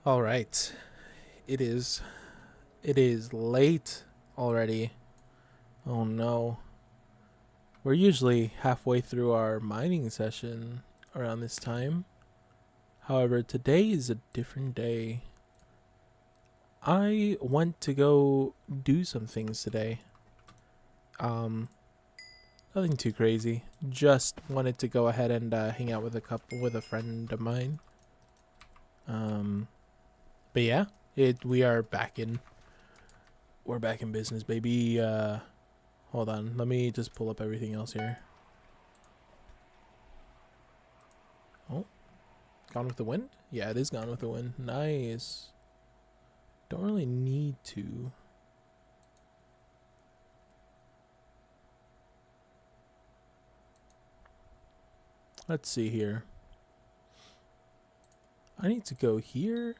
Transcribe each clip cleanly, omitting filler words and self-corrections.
All right. It is it is late already. Oh no. We're usually halfway through our mining session around this time. However, today is a different day. I went to go do some things today. Um Nothing too crazy. Just wanted to go ahead and hang out with a friend of mine. Um but yeah, it we are back in we're back in business, baby. Hold on. Let me just pull up everything else here. Oh, Gone with the Wind? Yeah, it is Gone with the Wind. Nice. Don't really need to. Let's see here. I need to go here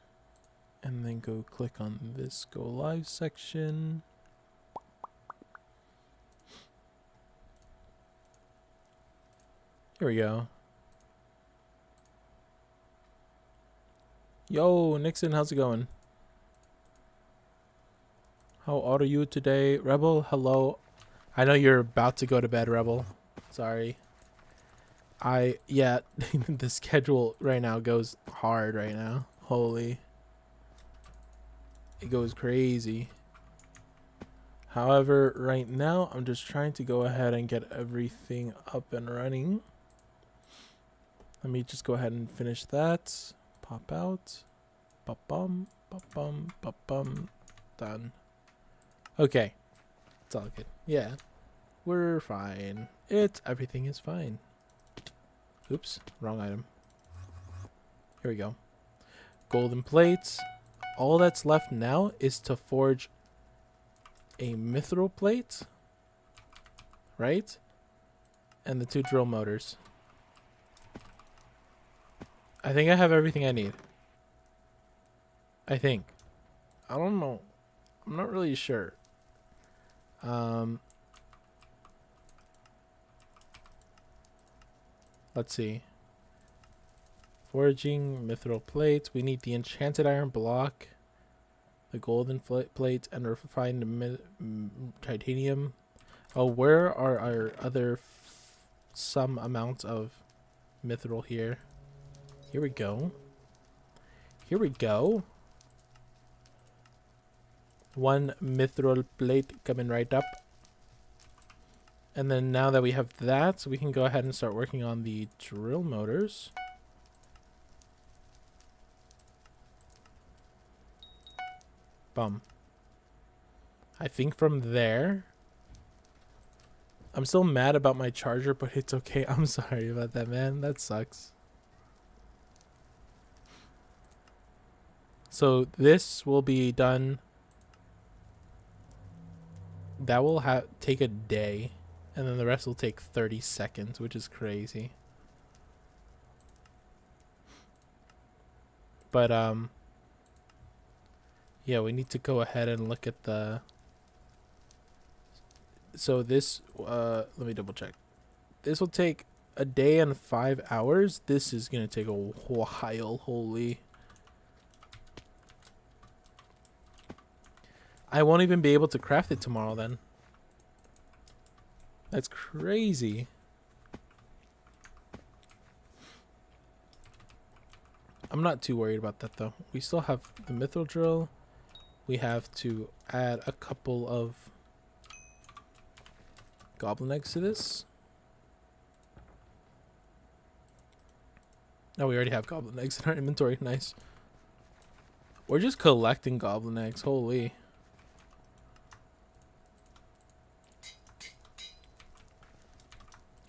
and then go click on this go live section. Here we go. Yo, Nixon, how's it going? How are you today? Rebel, hello. I know you're about to go to bed, Rebel. Sorry. Yeah, the schedule right now goes hard right now. Holy. It goes crazy. However, right now, I'm just trying to go ahead and get everything up and running. Let me just go ahead and finish that. Pop out. Ba-bum, ba-bum, ba-bum. Done. Okay. It's all good. Yeah. We're fine. Everything is fine. Oops. Wrong item. Here we go. Golden plates. All that's left now is to forge a mithril plate. Right? And the 2 drill motors. I think I have everything I need. I think. I don't know. I'm not really sure. Let's see. Forging mithril plates. We need the enchanted iron block, the golden plate, and refined titanium. Oh, where are our other some amount of mithril here? Here we go. Here we go. 1 mithril plate coming right up. And then now that we have that, we can go ahead and start working on the drill motors. Bum. I think from there... I'm still mad about my charger, but it's okay. I'm sorry about that, man. That sucks. So this will be done. That will take a day. And then the rest will take 30 seconds, which is crazy. But, yeah, we need to go ahead and look at the... So this, let me double check. This will take a day and 5 hours. This is going to take a while, holy. I won't even be able to craft it tomorrow then. That's crazy. I'm not too worried about that though. We still have the mithril drill. We have to add a couple of goblin eggs to this. Oh, we already have goblin eggs in our inventory. Nice. We're just collecting goblin eggs. Holy.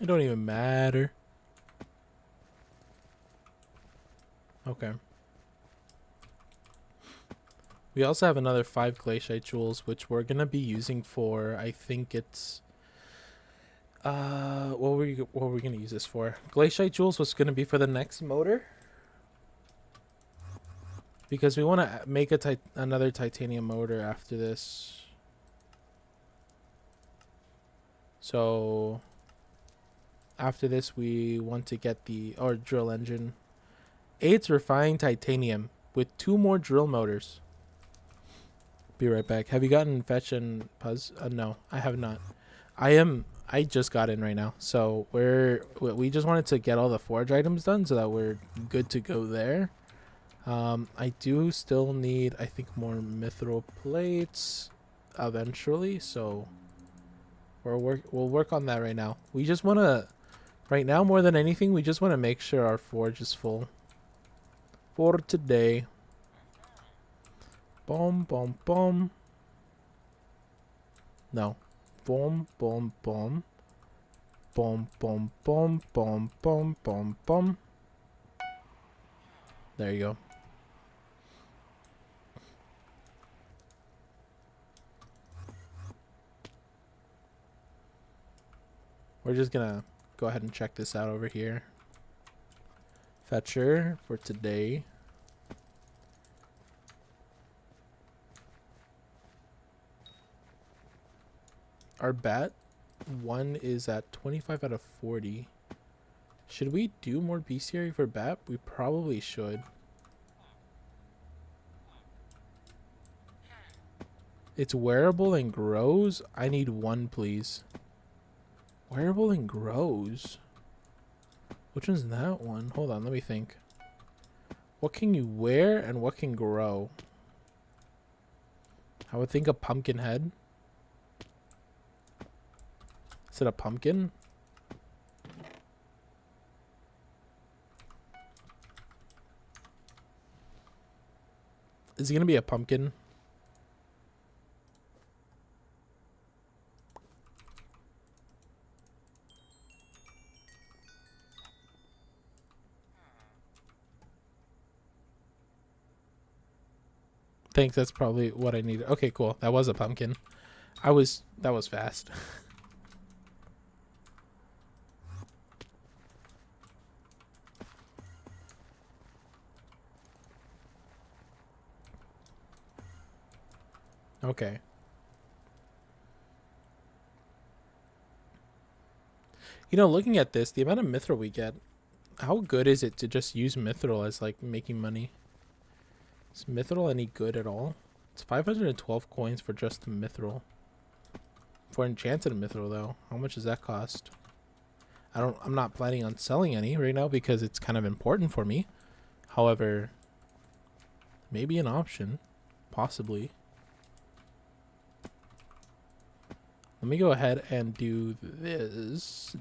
It don't even matter. Okay. We also have another 5 glaciate jewels, which we're gonna be using for, I think it's what were we gonna use this for? Glaciate jewels was gonna be for the next motor. Because we want to make another titanium motor after this. So after this we want to get the drill engine. 8's refined titanium. with 2 more drill motors. Be right back. Have you gotten fetch and puzz? No, I have not. I just got in right now, so we just wanted to get all the forge items done so that we're good to go there. I do still need, I think, more mithril plates eventually, so we'll work on that right now. We just want to, right now more than anything, we just want to make sure our forge is full for today. Boom, boom, boom. No. Boom, boom, boom. Boom, boom, boom, boom, boom, boom, boom. There you go. We're just gonna go ahead and check this out over here. Fetcher for today. Our bat 1 is at 25 out of 40. Should we do more bestiary for bat? We probably should. It's wearable and grows. I need 1, please. Wearable and grows. Which one's that one? Hold on, let me think. What can you wear and what can grow? I would think a pumpkin head. Is it a pumpkin? Is it gonna be a pumpkin? Thanks, that's probably what I needed. Okay, cool. That was a pumpkin. That was fast. Okay. You know, looking at this, the amount of mithril we get, how good is it to just use mithril as like making money? Is mithril any good at all? It's 512 coins for just mithril. For enchanted mithril though, how much does that cost? I'm not planning on selling any right now because it's kind of important for me. However, maybe an option, possibly. Let me go ahead and do this.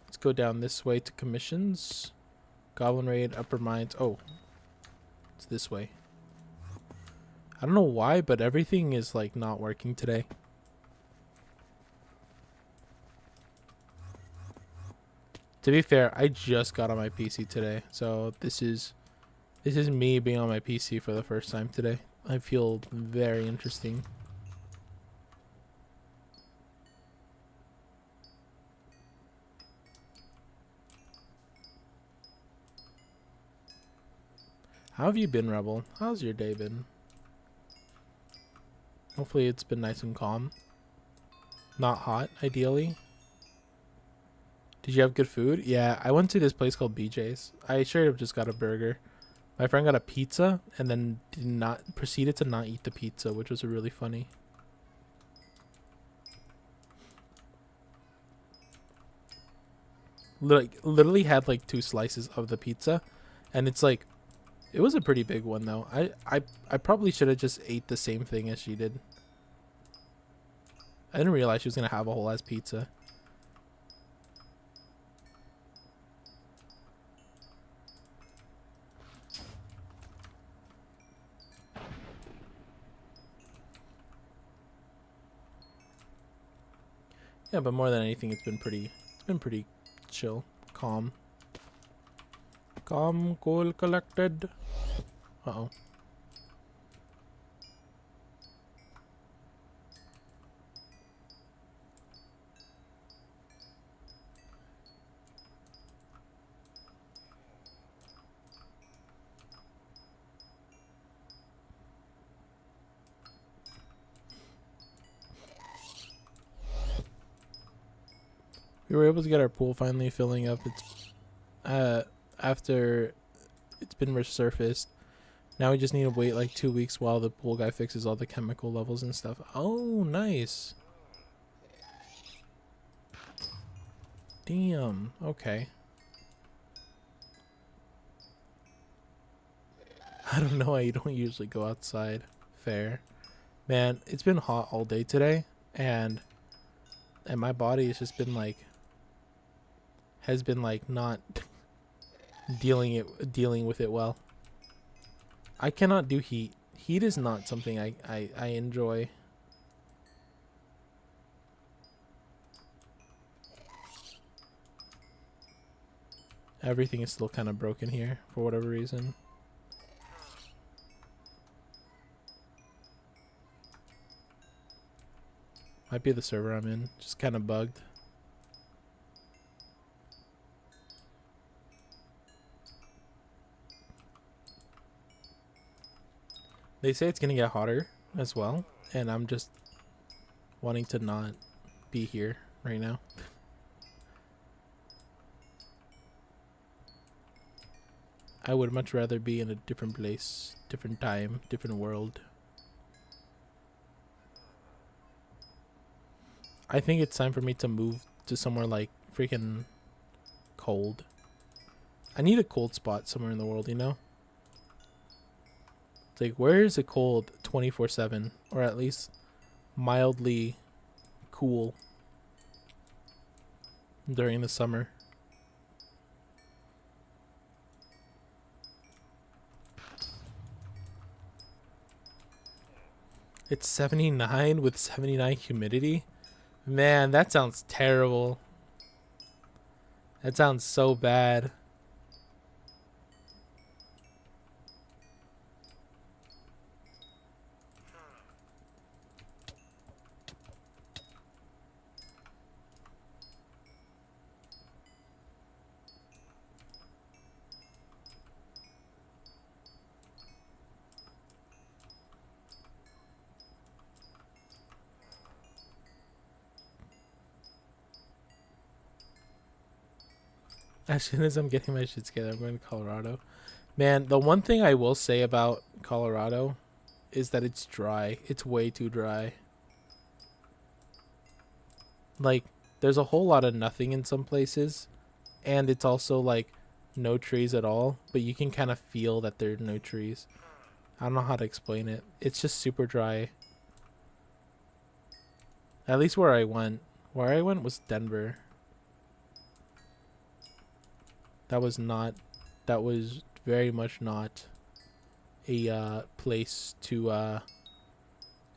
Let's go down this way to commissions. Goblin Raid, Upper Mines. Oh, it's this way. I don't know why, but everything is like not working today. To be fair, I just got on my PC today, so this is me being on my PC for the first time today. I feel very interesting. How have you been, Rebel? How's your day been? Hopefully it's been nice and calm. Not hot, ideally. Did you have good food? Yeah, I went to this place called BJ's. I straight up just got a burger. My friend got a pizza and then proceeded to not eat the pizza, which was really funny. Literally had like 2 slices of the pizza, and it's like, it was a pretty big one though. I probably should have just ate the same thing as she did. I didn't realize she was gonna have a whole ass pizza. Yeah, but more than anything, it's been pretty chill, calm, cool, collected. Uh-oh. We were able to get our pool finally filling up. It's after it's been resurfaced. Now we just need to wait like 2 weeks while the pool guy fixes all the chemical levels and stuff. Oh, nice. Damn. Okay. I don't know why you don't usually go outside. Fair. Man, it's been hot all day today, and my body has just been like not dealing with it well. I cannot do heat. Heat is not something I enjoy. Everything is still kind of broken here for whatever reason. Might be the server I'm in. Just kind of bugged. They say it's gonna get hotter as well, and I'm just wanting to not be here right now. I would much rather be in a different place, different time, different world. I think it's time for me to move to somewhere like freaking cold. I need a cold spot somewhere in the world, you know? It's like, where is it cold 24/7? Or at least mildly cool during the summer. It's 79 with 79 humidity? Man, that sounds terrible. That sounds so bad. As soon as I'm getting my shit together, I'm going to Colorado. Man, the one thing I will say about Colorado is that it's dry. It's way too dry. Like, there's a whole lot of nothing in some places, and it's also like no trees at all, but you can kind of feel that there are no trees. I don't know how to explain it. It's just super dry. At least where I went. Where I went was Denver. That was very much not a place to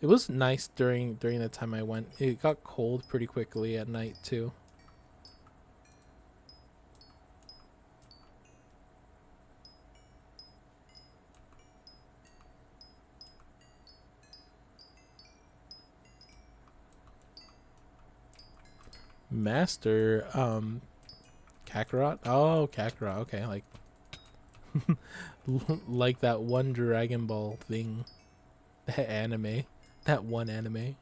it was nice during the time I went. It got cold pretty quickly at night too. Master Kakarot? Oh, Kakarot. Okay, like like that one Dragon Ball thing. That anime. That one anime.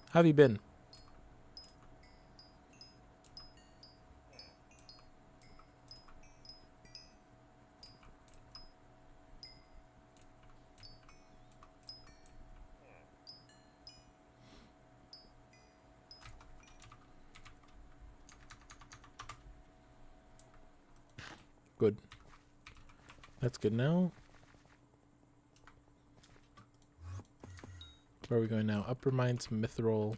How have you been? Good. That's good now. Where are we going now? Upper Mines, Mithril.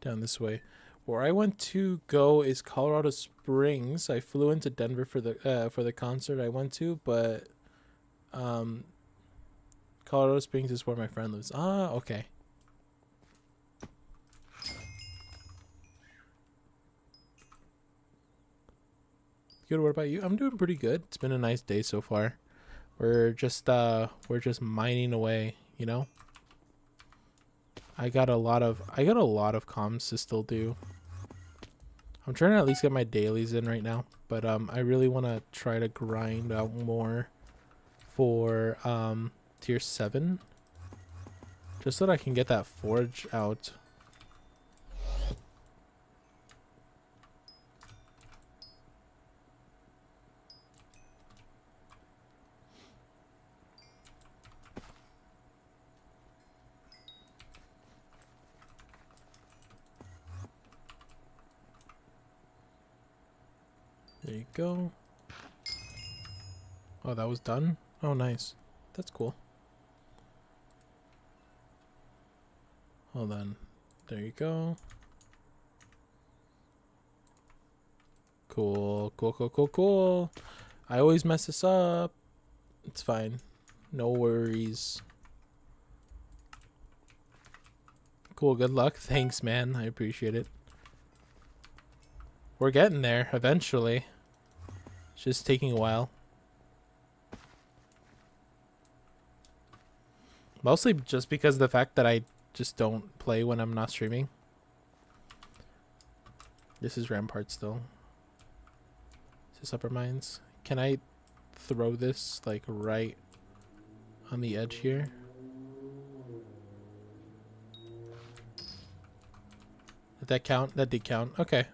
Down this way. Where I want to go is Colorado Springs. I flew into Denver for the concert I went to, but Colorado Springs is where my friend lives. Ah, okay. Good. What about you? I'm doing pretty good. It's been a nice day so far. We're just mining away, you know? I got a lot of comms to still do. I'm trying to at least get my dailies in right now, but I really want to try to grind out more for tier 7, just so that I can get that forge out. There you go. Oh, that was done? Oh, nice. That's cool. Hold on. There you go. Cool, cool, cool, cool, cool. I always mess this up. It's fine. No worries. Cool, good luck. Thanks, man. I appreciate it. We're getting there eventually. It's just taking a while. Mostly just because of the fact that I just don't play when I'm not streaming. This is Rampart still. Is this Upper Mines? Can I throw this like right on the edge here? Did that count? That did count. Okay.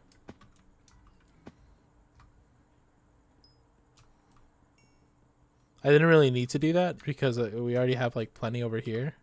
I didn't really need to do that because we already have like plenty over here.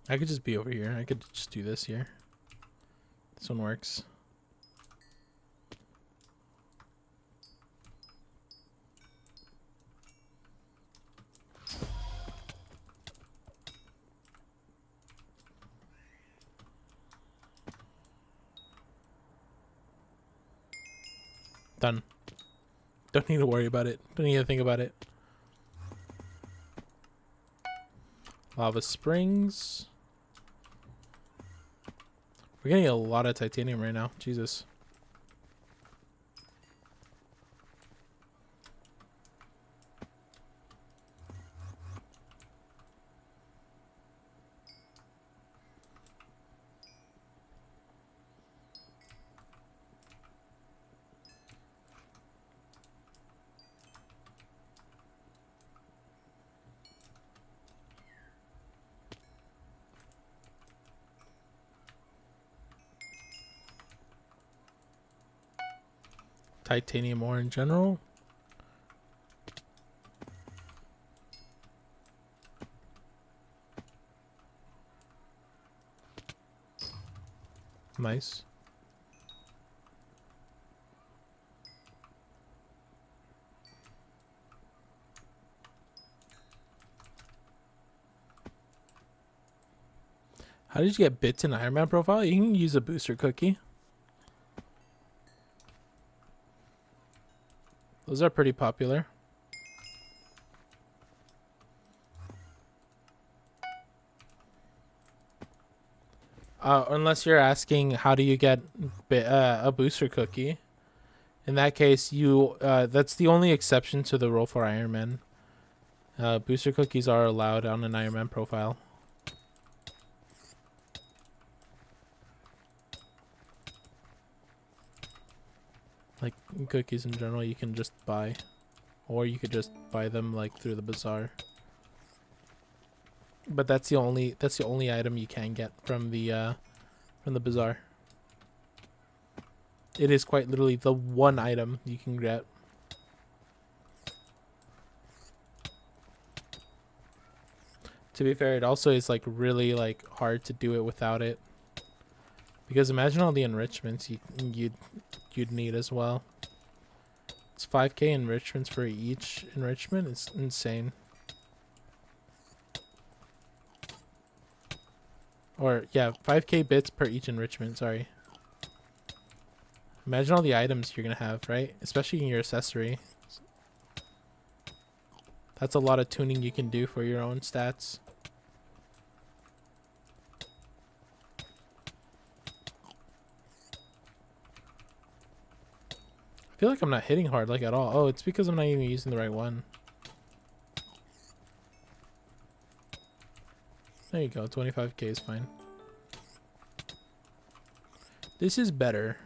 I could just be over here. I could just do this here. This one works. Done. Don't need to worry about it. Don't need to think about it. Lava springs. We're getting a lot of titanium right now. Jesus. Titanium ore in general. Nice. How did you get bits in Ironman profile? You can use a booster cookie. Those are pretty popular. Unless you're asking how do you get a booster cookie. In that case, you that's the only exception to the rule for Ironman. Booster cookies are allowed on an Ironman profile. Like cookies in general, you can just buy, or you could just buy them like through the bazaar. But that's the only item you can get from the bazaar. It is quite literally the one item you can get. To be fair, it also is like really like hard to do it without it. Because imagine all the enrichments you'd need as well. It's 5k enrichments for each enrichment. It's insane. Or yeah, 5k bits per each enrichment, sorry. Imagine all the items you're gonna have, right? Especially in your accessory. That's a lot of tuning you can do for your own stats. I feel like I'm not hitting hard like at all. Oh, it's because I'm not even using the right one. There you go, 25k is fine. This is better.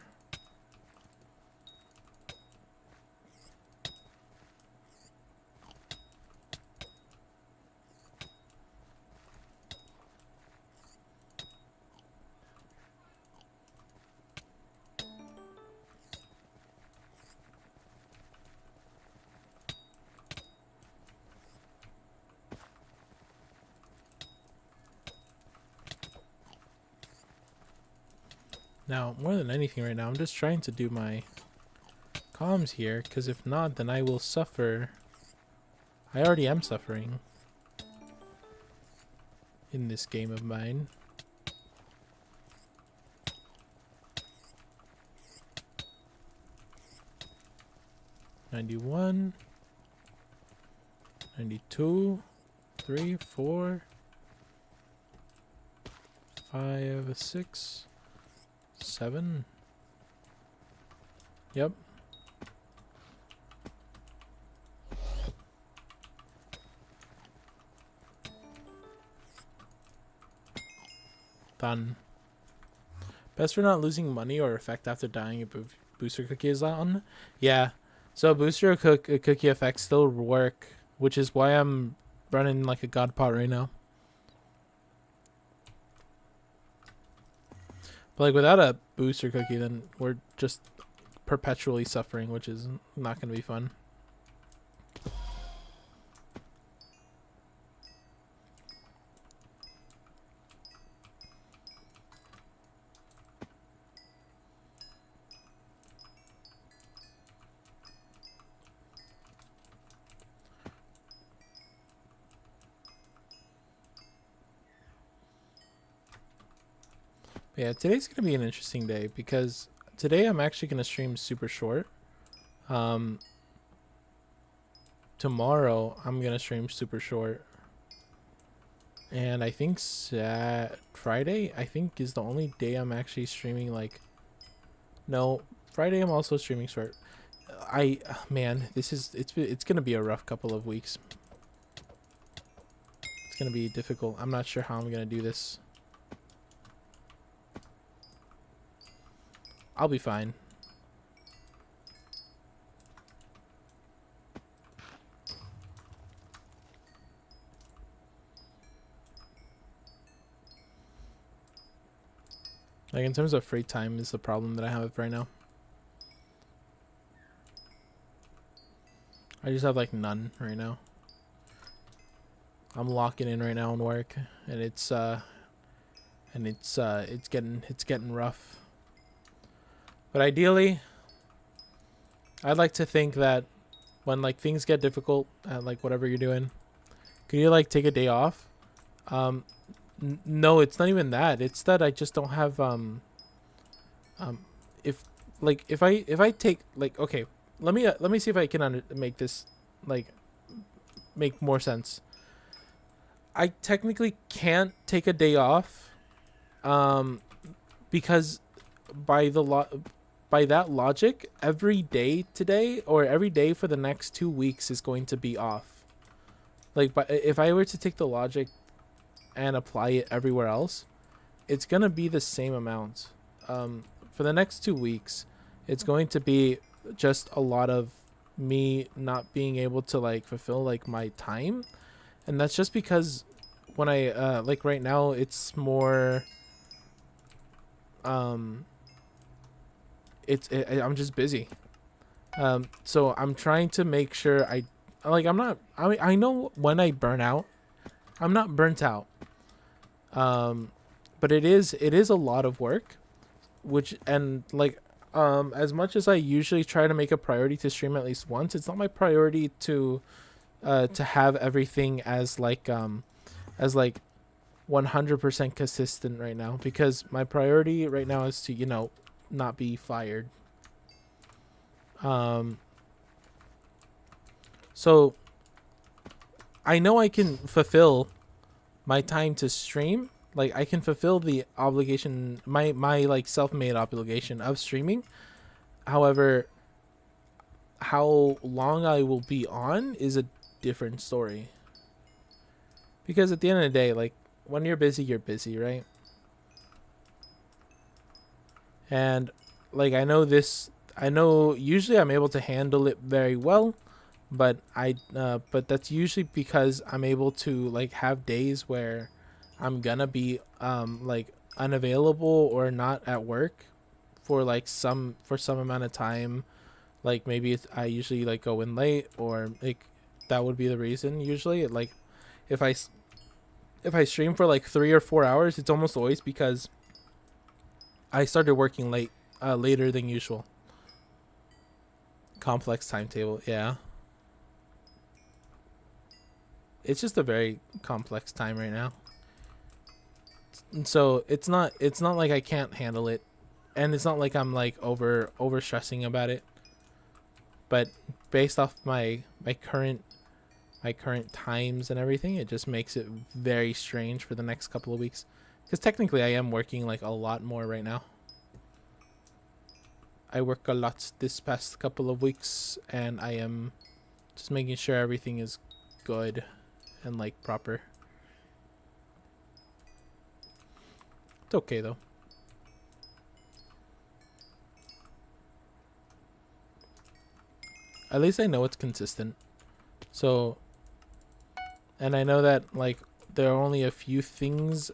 Now, more than anything right now, I'm just trying to do my comms here, because if not, then I will suffer. I already am suffering in this game of mine. $91, 92, 3, 4, 5, 6, 7. Yep. Done. Best for not losing money or effect after dying if booster cookie is on. Yeah. So booster cookie effects still work, which is why I'm running like a god pot right now. But like without a booster cookie, then we're just perpetually suffering, which is not going to be fun. Yeah, today's going to be an interesting day because today I'm actually going to stream super short. Tomorrow I'm going to stream super short. And I think Friday, I think, is the only day I'm actually streaming like... No, Friday I'm also streaming short. Man, it's going to be a rough couple of weeks. It's going to be difficult. I'm not sure how I'm going to do this. I'll be fine. Like in terms of free time is the problem that I have right now. I just have like none right now. I'm locking in right now on work, and it's getting rough. But ideally, I'd like to think that when like things get difficult at like whatever you're doing, could you like take a day off? No, it's not even that. It's that I just don't have if I take like, okay, let me see if I can make this like make more sense. I technically can't take a day off because by that logic, every day today or every day for the next 2 weeks is going to be off. Like, but if I were to take the logic and apply it everywhere else, it's gonna be the same amount. For the next 2 weeks, it's going to be just a lot of me not being able to like fulfill like my time, and that's just because when I like right now it's more I'm just busy. So I'm trying to make sure I know when I burn out. I'm not burnt out. But it is a lot of work, which, and like as much as I usually try to make a priority to stream at least once, it's not my priority to have everything as like 100% consistent right now, because my priority right now is to, you know, not be fired. So I know I can fulfill my time to stream. Like I can fulfill the obligation, my like self-made obligation of streaming. However, how long I will be on is a different story. Because at the end of the day, like when you're busy, right? And like I know usually I'm able to handle it very well, but but that's usually because I'm able to like have days where I'm gonna be like unavailable or not at work for like some amount of time. Like maybe I usually like go in late, or like that would be the reason usually. Like if I stream for like 3 or 4 hours, it's almost always because I started working later than usual. Complex timetable, yeah. It's just a very complex time right now. And so it's not like I can't handle it, and it's not like I'm like over stressing about it. But based off my current times and everything, it just makes it very strange for the next couple of weeks. Because technically I am working like a lot more right now. I work a lot this past couple of weeks, and I am just making sure everything is good and like proper. It's okay though. At least I know it's consistent. So, and I know that like there are only a few things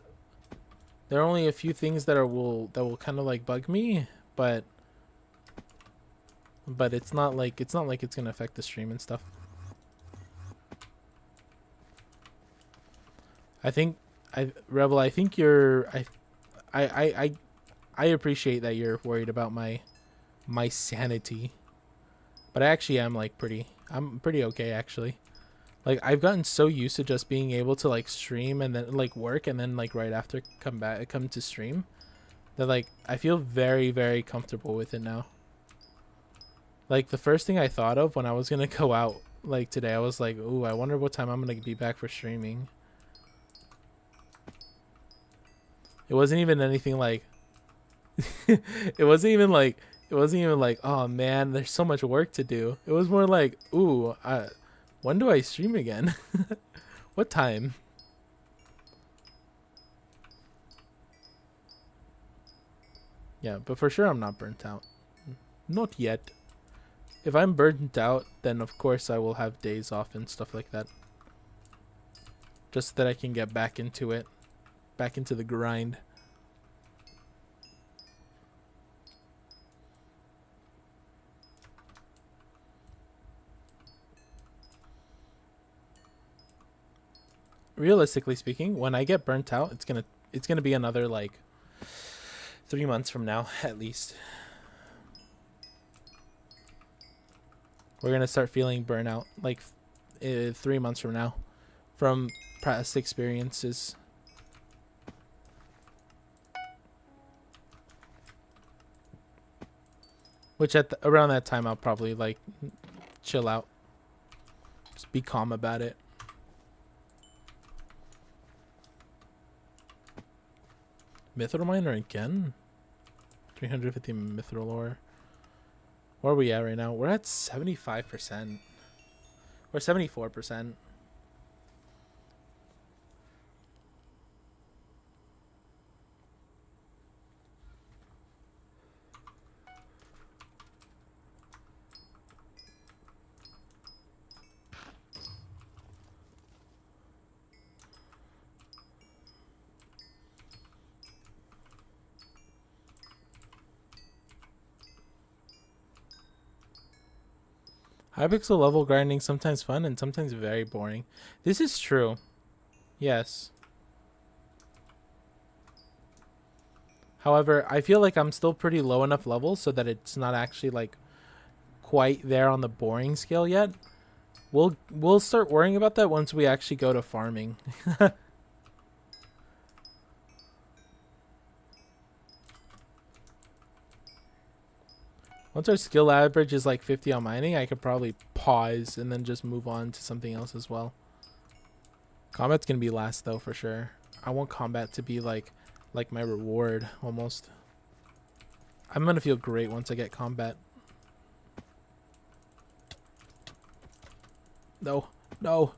that will kind of like bug me, but it's not like it's gonna affect the stream and stuff. I think Rebel, I think you're I appreciate that you're worried about my sanity. But I actually am like I'm pretty okay actually. Like I've gotten so used to just being able to like stream and then like work and then like right after come to stream that like I feel very, very comfortable with it now. Like the first thing I thought of when I was gonna go out like today, I was like, ooh, I wonder what time I'm gonna be back for streaming. It wasn't even anything like it wasn't even like oh man, there's so much work to do. It was more like, ooh, when do I stream again? What time? Yeah, but for sure I'm not burnt out. Not yet. If I'm burnt out, then of course I will have days off and stuff like that. Just so that I can get back into it. Back into the grind. Realistically speaking, when I get burnt out, it's gonna be another like 3 months from now at least. We're gonna start feeling burnout like 3 months from now from past experiences. Which around that time I'll probably like chill out. Just be calm about it. Mithril miner again? 350 mithril ore. Where are we at right now? We're at 75%. We're 74%. Hypixel level grinding sometimes fun and sometimes very boring. This is true. Yes. However, I feel like I'm still pretty low enough level so that it's not actually like quite there on the boring scale yet. We'll start worrying about that once we actually go to farming. Once our skill average is like 50 on mining, I could probably pause and then just move on to something else as well. Combat's gonna be last though for sure. I want combat to be like my reward almost. I'm gonna feel great once I get combat. No, no,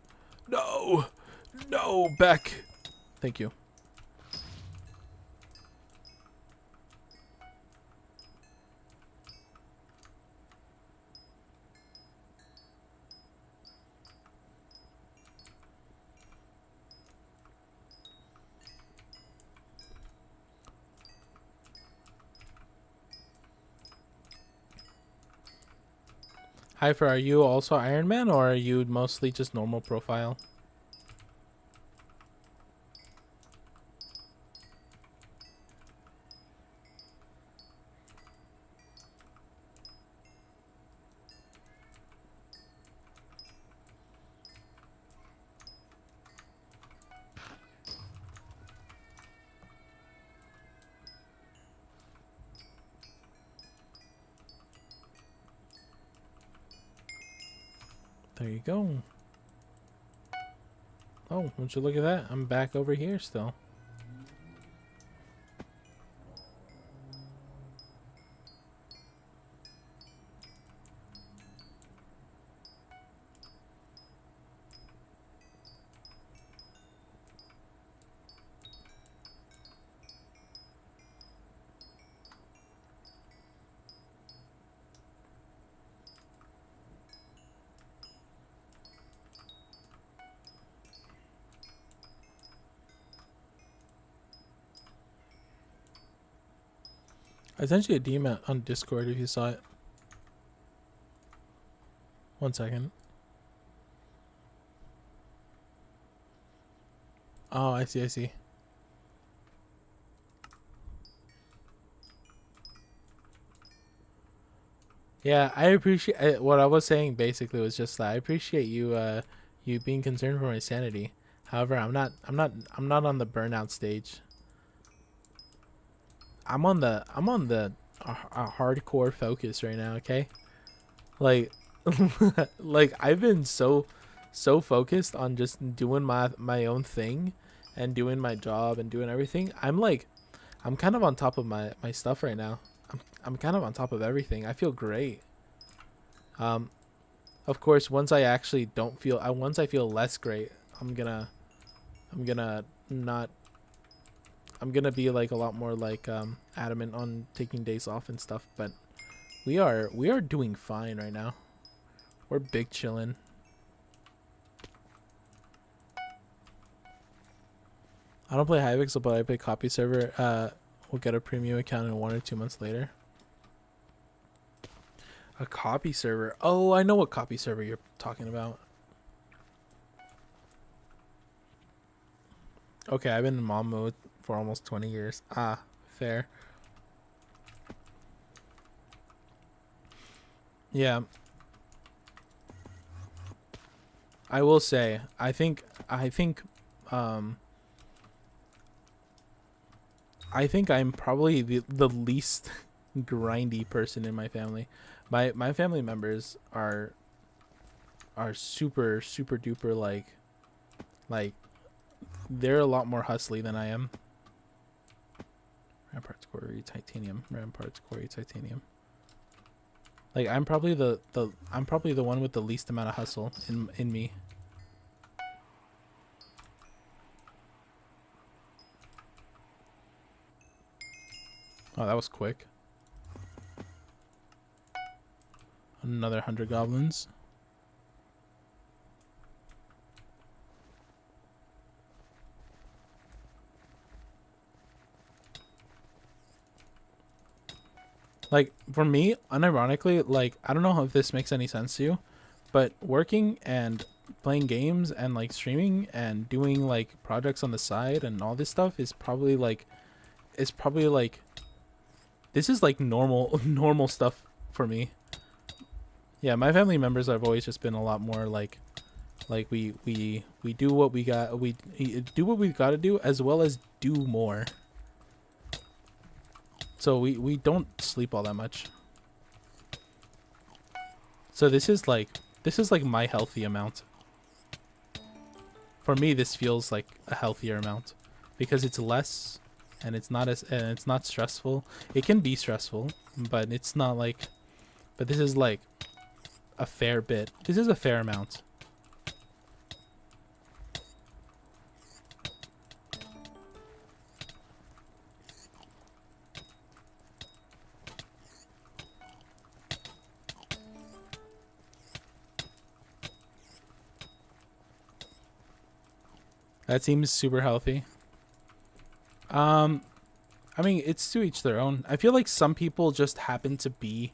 no, no, Beck. Thank you. Hyper, are you also Ironman or are you mostly just normal profile? There you go. Oh, would you look at that? I'm back over here still. I sent you a DM on Discord if you saw it. 1 second. Oh, I see, I see. Yeah, I appreciate what I was saying. Basically, was just that I appreciate you, you being concerned for my sanity. However, I'm not on the burnout stage. I'm on the hardcore focus right now. Okay, like, like I've been so focused on just doing my own thing, and doing my job and doing everything. I'm kind of on top of my stuff right now. I'm kind of on top of everything. I feel great. Of course, once I actually don't feel, once I feel less great, I'm gonna be like a lot more like adamant on taking days off and stuff. But we are doing fine right now. We're big chillin'. I don't play Hypixel, but I play copy server. We'll get a premium account in 1 or 2 months later. A copy server. Oh, I know what copy server you're talking about. Okay, I've been in mom mode for almost 20 years. Ah, fair. Yeah. I will say, I think I'm probably the least grindy person in my family. My family members are super duper like they're a lot more hustly than I am. Ramparts quarry titanium. Ramparts quarry titanium. Like I'm probably the one with the least amount of hustle in me. Oh, that was quick. Another 100 goblins. Like, for me, unironically, like, I don't know if this makes any sense to you, but working and playing games and, like, streaming and doing, like, projects on the side and all this stuff is probably, like, this is, like, normal stuff for me. Yeah, my family members have always just been a lot more, like we do what we got, we do what we got to do, as well as do more. So we don't sleep all that much. So this is like my healthy amount. For me, this feels like a healthier amount because it's less and it's not stressful. It can be stressful, but it's not like, but this is like a fair bit. This is a fair amount. That seems super healthy. I mean, it's to each their own. I feel like some people just happen to be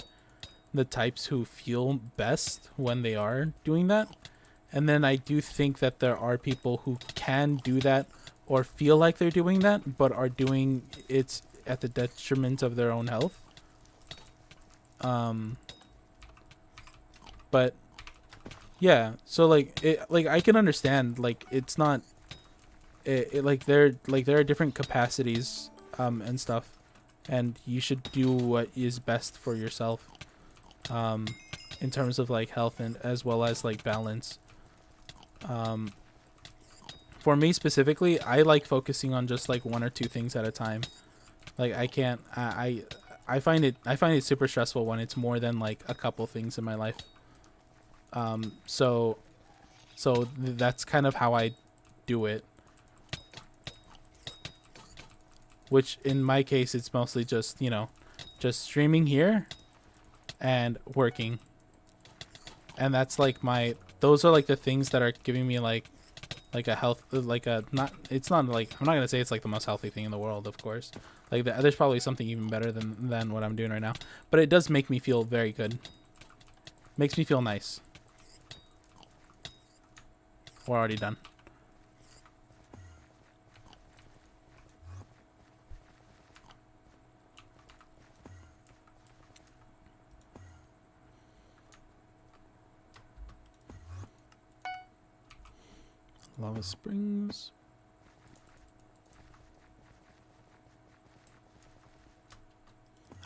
the types who feel best when they are doing that. And then I do think that there are people who can do that or feel like they're doing that, but are doing it at the detriment of their own health. But yeah, so like I can understand, like it's not like there are different capacities and stuff, and you should do what is best for yourself. in terms of like health and as well as like balance. For me specifically, I like focusing on just like one or two things at a time. Like I can't I find it super stressful when it's more than like a couple things in my life. So that's kind of how I do it. Which in my case, it's mostly just, you know, just streaming here and working. And that's like those are like the things that are giving me like a health, like a, not, it's not like, I'm not going to say it's like the most healthy thing in the world, of course. Like there's probably something even better than what I'm doing right now. But it does make me feel very good. Makes me feel nice. We're already done. Lava Springs.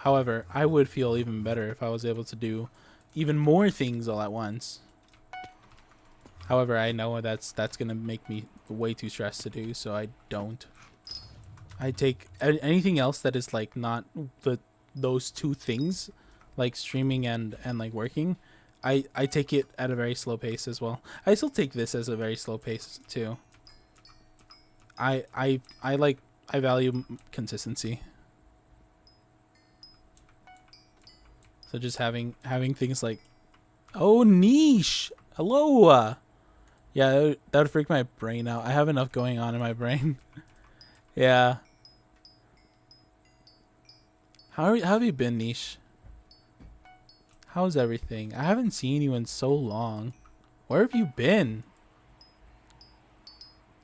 However, I would feel even better if I was able to do even more things all at once. However, I know that's gonna make me way too stressed to do, so I don't. I take anything else that is like not those two things, like streaming and like working. I take it at a very slow pace as well. I still take this as a very slow pace too. I value consistency. So just having things like, oh, niche, hello. Yeah, that would freak my brain out. I have enough going on in my brain. Yeah. How have you been, niche? How's everything? I haven't seen you in so long. Where have you been?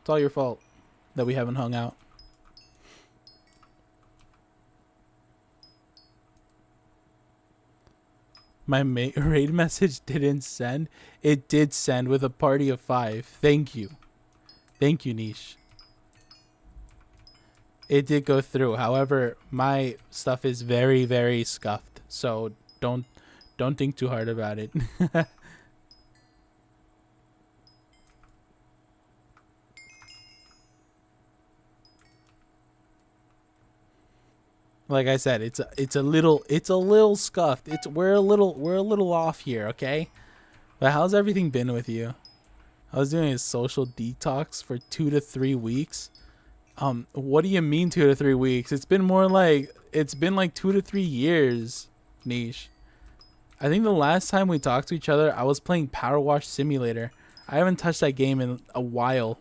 It's all your fault that we haven't hung out. My raid message didn't send. It did send with a party of 5. Thank you. Thank you, Niche. It did go through. However, my stuff is very, very scuffed. So don't think too hard about it. Like I said, it's a little scuffed. We're a little off here, okay? But how's everything been with you? I was doing a social detox for 2 to 3 weeks. What do you mean 2 to 3 weeks? It's been like 2 to 3 years, Niche. I think the last time we talked to each other, I was playing Power Wash Simulator. I haven't touched that game in a while.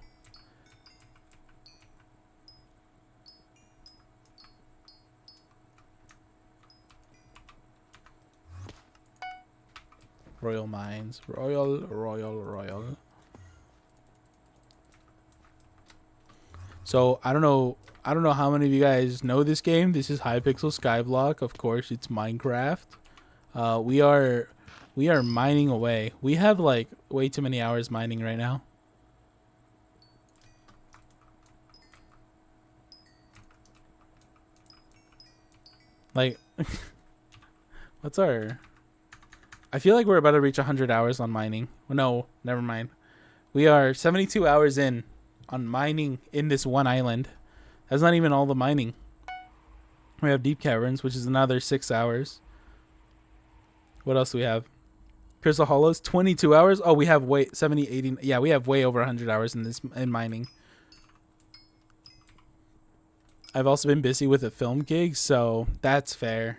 Royal Mines. Royal. So I don't know how many of you guys know this game. This is Hypixel Skyblock. Of course, it's Minecraft. We are mining away. We have like way too many hours mining right now. Like, what's our... I feel like we're about to reach 100 hours on mining. No, never mind. We are 72 hours in on mining in this one island. That's not even all the mining. We have Deep Caverns, which is another 6 hours. What else do we have? Crystal Hollows, 22 hours. Oh, we have 70, 80. Yeah, we have way over 100 hours in mining. I've also been busy with a film gig, so that's fair.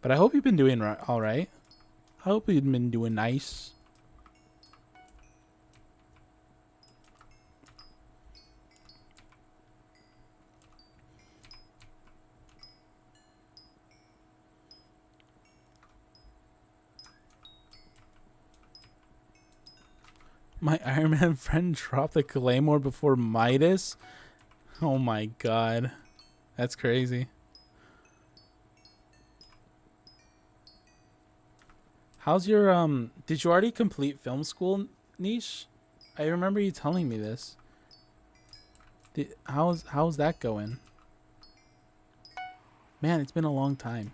But I hope you've been doing all right. I hope you've been doing nice. My Ironman friend dropped the Claymore before Midas. Oh my god. That's crazy. How's your did you already complete film school, Niche? I remember you telling me this. How's that going? Man, it's been a long time.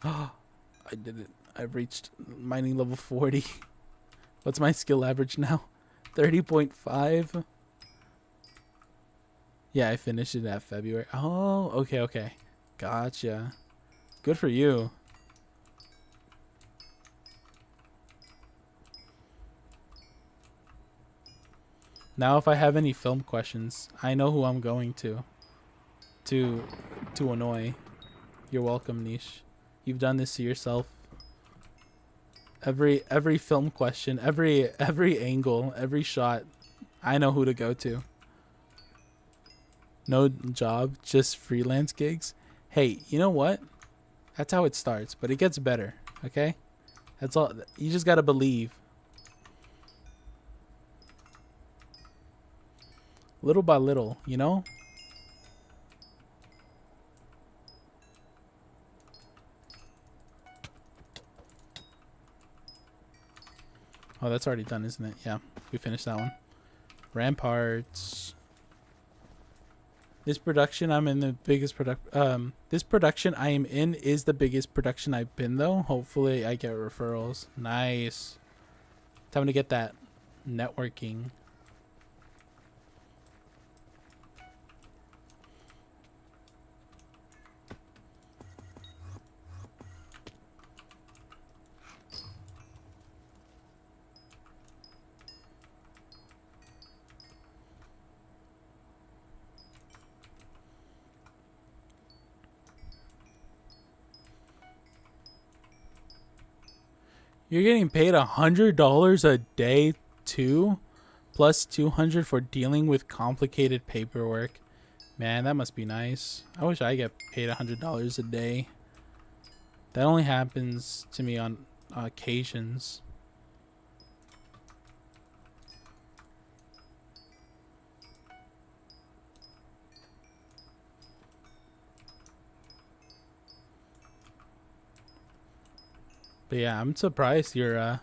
I did it. I've reached mining level 40. What's my skill average now? 30.5. Yeah, I finished it at February. Oh, okay, okay. Gotcha. Good for you. Now if I have any film questions, I know who I'm going to annoy. You're welcome, Niche. You've done this to yourself. Every film question, every angle, every shot, I know who to go to. No job, just freelance gigs. Hey, you know what? That's how it starts, but it gets better, okay? That's all. You just gotta believe. Little by little, you know? Oh, that's already done, isn't it? Yeah, we finished that one. Ramparts. This production I'm in the biggest this production I am in is the biggest production I've been though. Hopefully I get referrals. Nice. Time to get that networking. You're getting paid $100 a day too, plus 200 for dealing with complicated paperwork. Man, that must be nice. I wish I get paid $100 a day. That only happens to me on occasions. But yeah, I'm surprised you're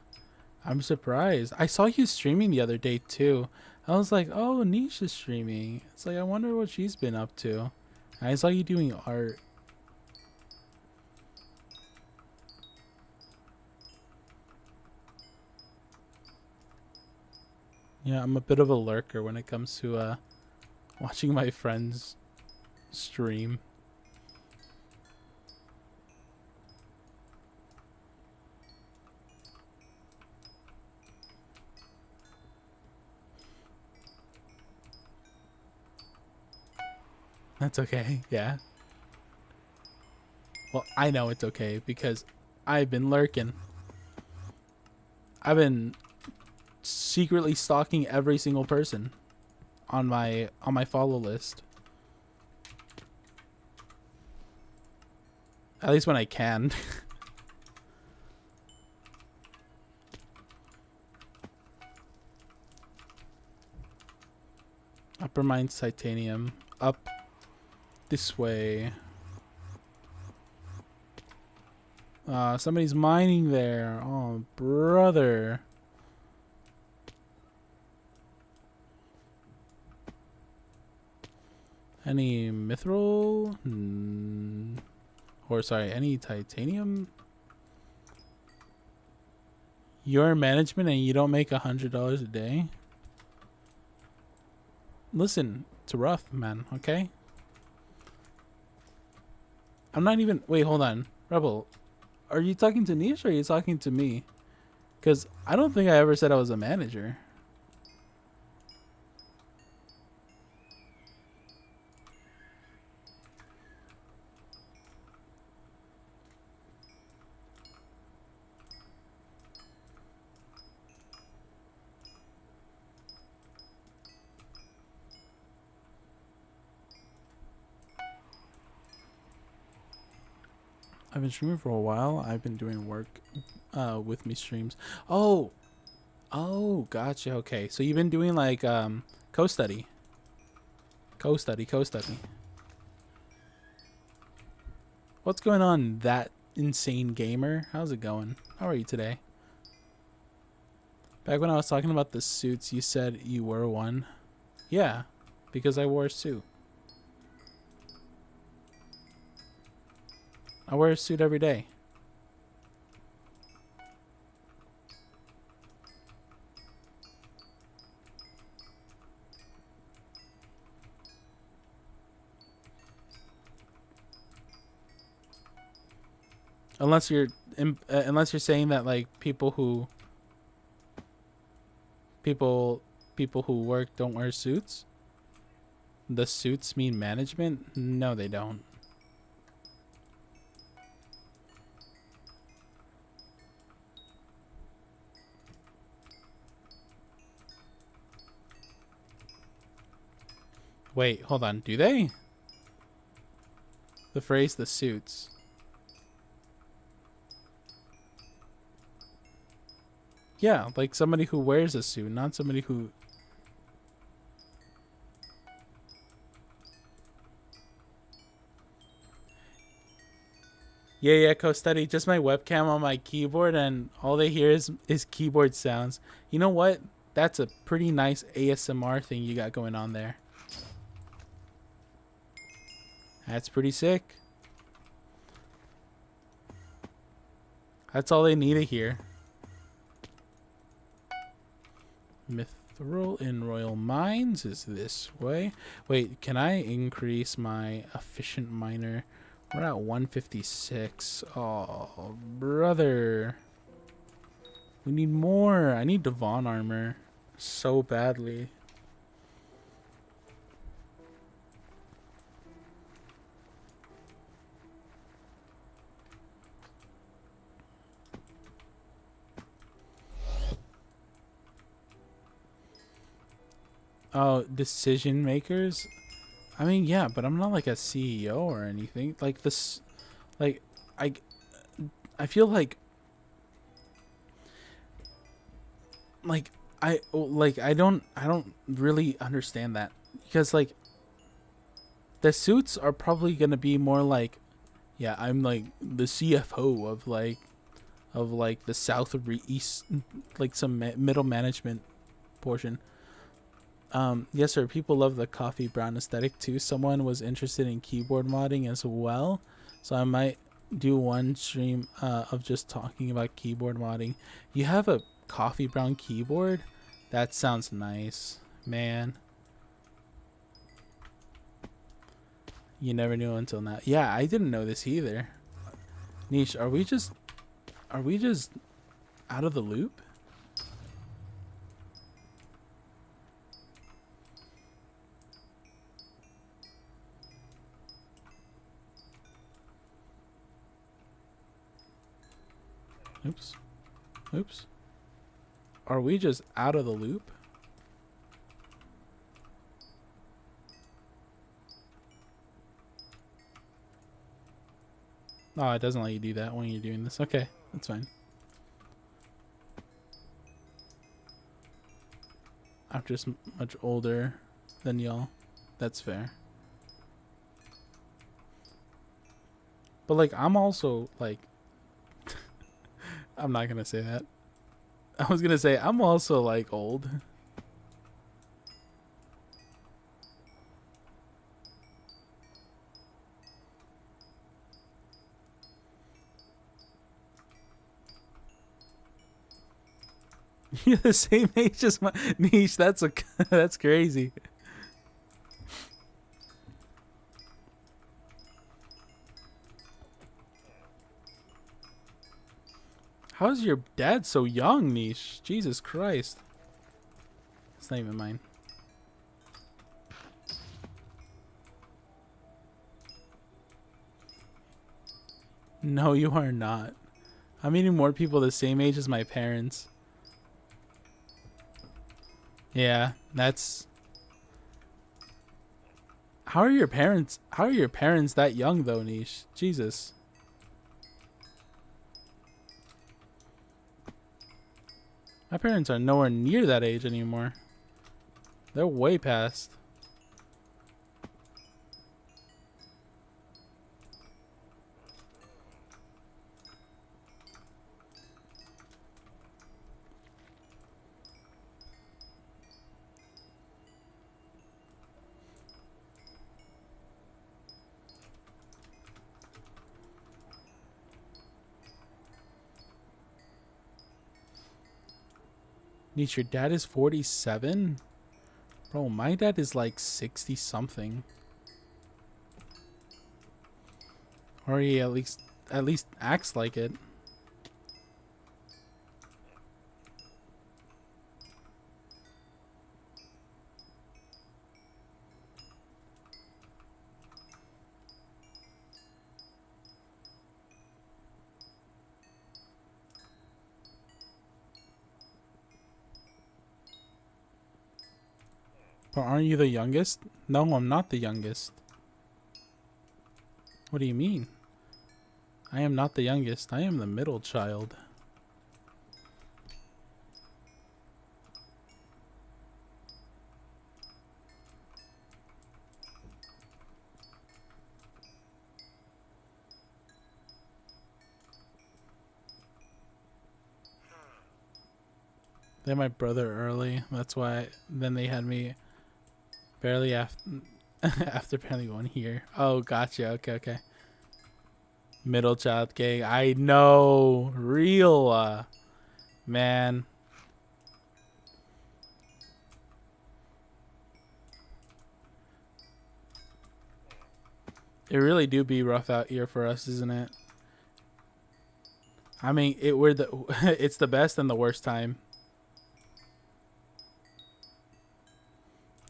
I'm surprised. I saw you streaming the other day too. I was like, oh, Nisha's streaming. It's like, I wonder what she's been up to. And I saw you doing art. Yeah, I'm a bit of a lurker when it comes to watching my friends stream. That's okay, yeah. Well, I know it's okay because I've been lurking. I've been secretly stalking every single person on my follow list. At least when I can. Upper Mines Titanium. Up this way. Somebody's mining there. Oh, brother. Any mithril? Or sorry, any titanium? You're in management and you don't make $100 a day? Listen, it's rough, man, okay? I'm not even... Wait, hold on. Rebel, are you talking to Nish or are you talking to me? Because I don't think I ever said I was a manager. I've been streaming for a while. I've been doing work with me streams. Oh, gotcha. Okay, so you've been doing like co-study. What's going on, that insane gamer? How's it going? How are you today? Back when I was talking about the suits, you said you were one. Yeah, because I wore a suit. I wear a suit every day. Unless you're saying that like people who work don't wear suits. The suits mean management? No, they don't. Wait, hold on. Do they? The phrase "the suits." Yeah, like somebody who wears a suit, not somebody who... Yeah, co-study. Just my webcam on my keyboard, and all they hear is keyboard sounds. You know what? That's a pretty nice ASMR thing you got going on there. That's pretty sick. That's all they need to hear. Mithril in Royal Mines is this way. Wait, can I increase my efficient miner? We're at 156. Oh, brother. We need more. I need Devon armor so badly. Oh, decision makers? I mean, yeah, but I'm not like a CEO or anything. Like this, like I feel like I don't really understand that, because like the suits are probably gonna be more like, yeah, I'm like the CFO of the south or east, like some middle management portion. Yes, sir. People love the coffee brown aesthetic too. Someone was interested in keyboard modding as well, so I might do one stream of just talking about keyboard modding. You have a coffee brown keyboard? That sounds nice, man. You never knew until now. Yeah, I didn't know this either. Niche, are we just out of the loop? Oops. Oops. Are we just out of the loop? Oh, it doesn't let you do that when you're doing this. Okay, that's fine. I'm just much older than y'all. That's fair. But like, I'm also like... I'm not gonna say that. I was gonna say I'm also like old. You're the same age as my niche. That's that's crazy. How's your dad so young, Niche? Jesus Christ. It's not even mine. No, you are not. I'm meeting more people the same age as my parents. Yeah, that's... How are your parents that young though, Niche? Jesus. My parents are nowhere near that age anymore. They're way past. Niche, your dad is 47? Bro, my dad is like 60 something. Or he at least at least acts like it. But aren't you the youngest? No, I'm not the youngest. What do you mean? I am not the youngest. I am the middle child. They had my brother early. That's why then they had me barely after after barely 1 year. Oh, gotcha. Okay, okay. Middle child gang. I know. Real man. It really do be rough out here for us, isn't it? I mean, it's the best and the worst time.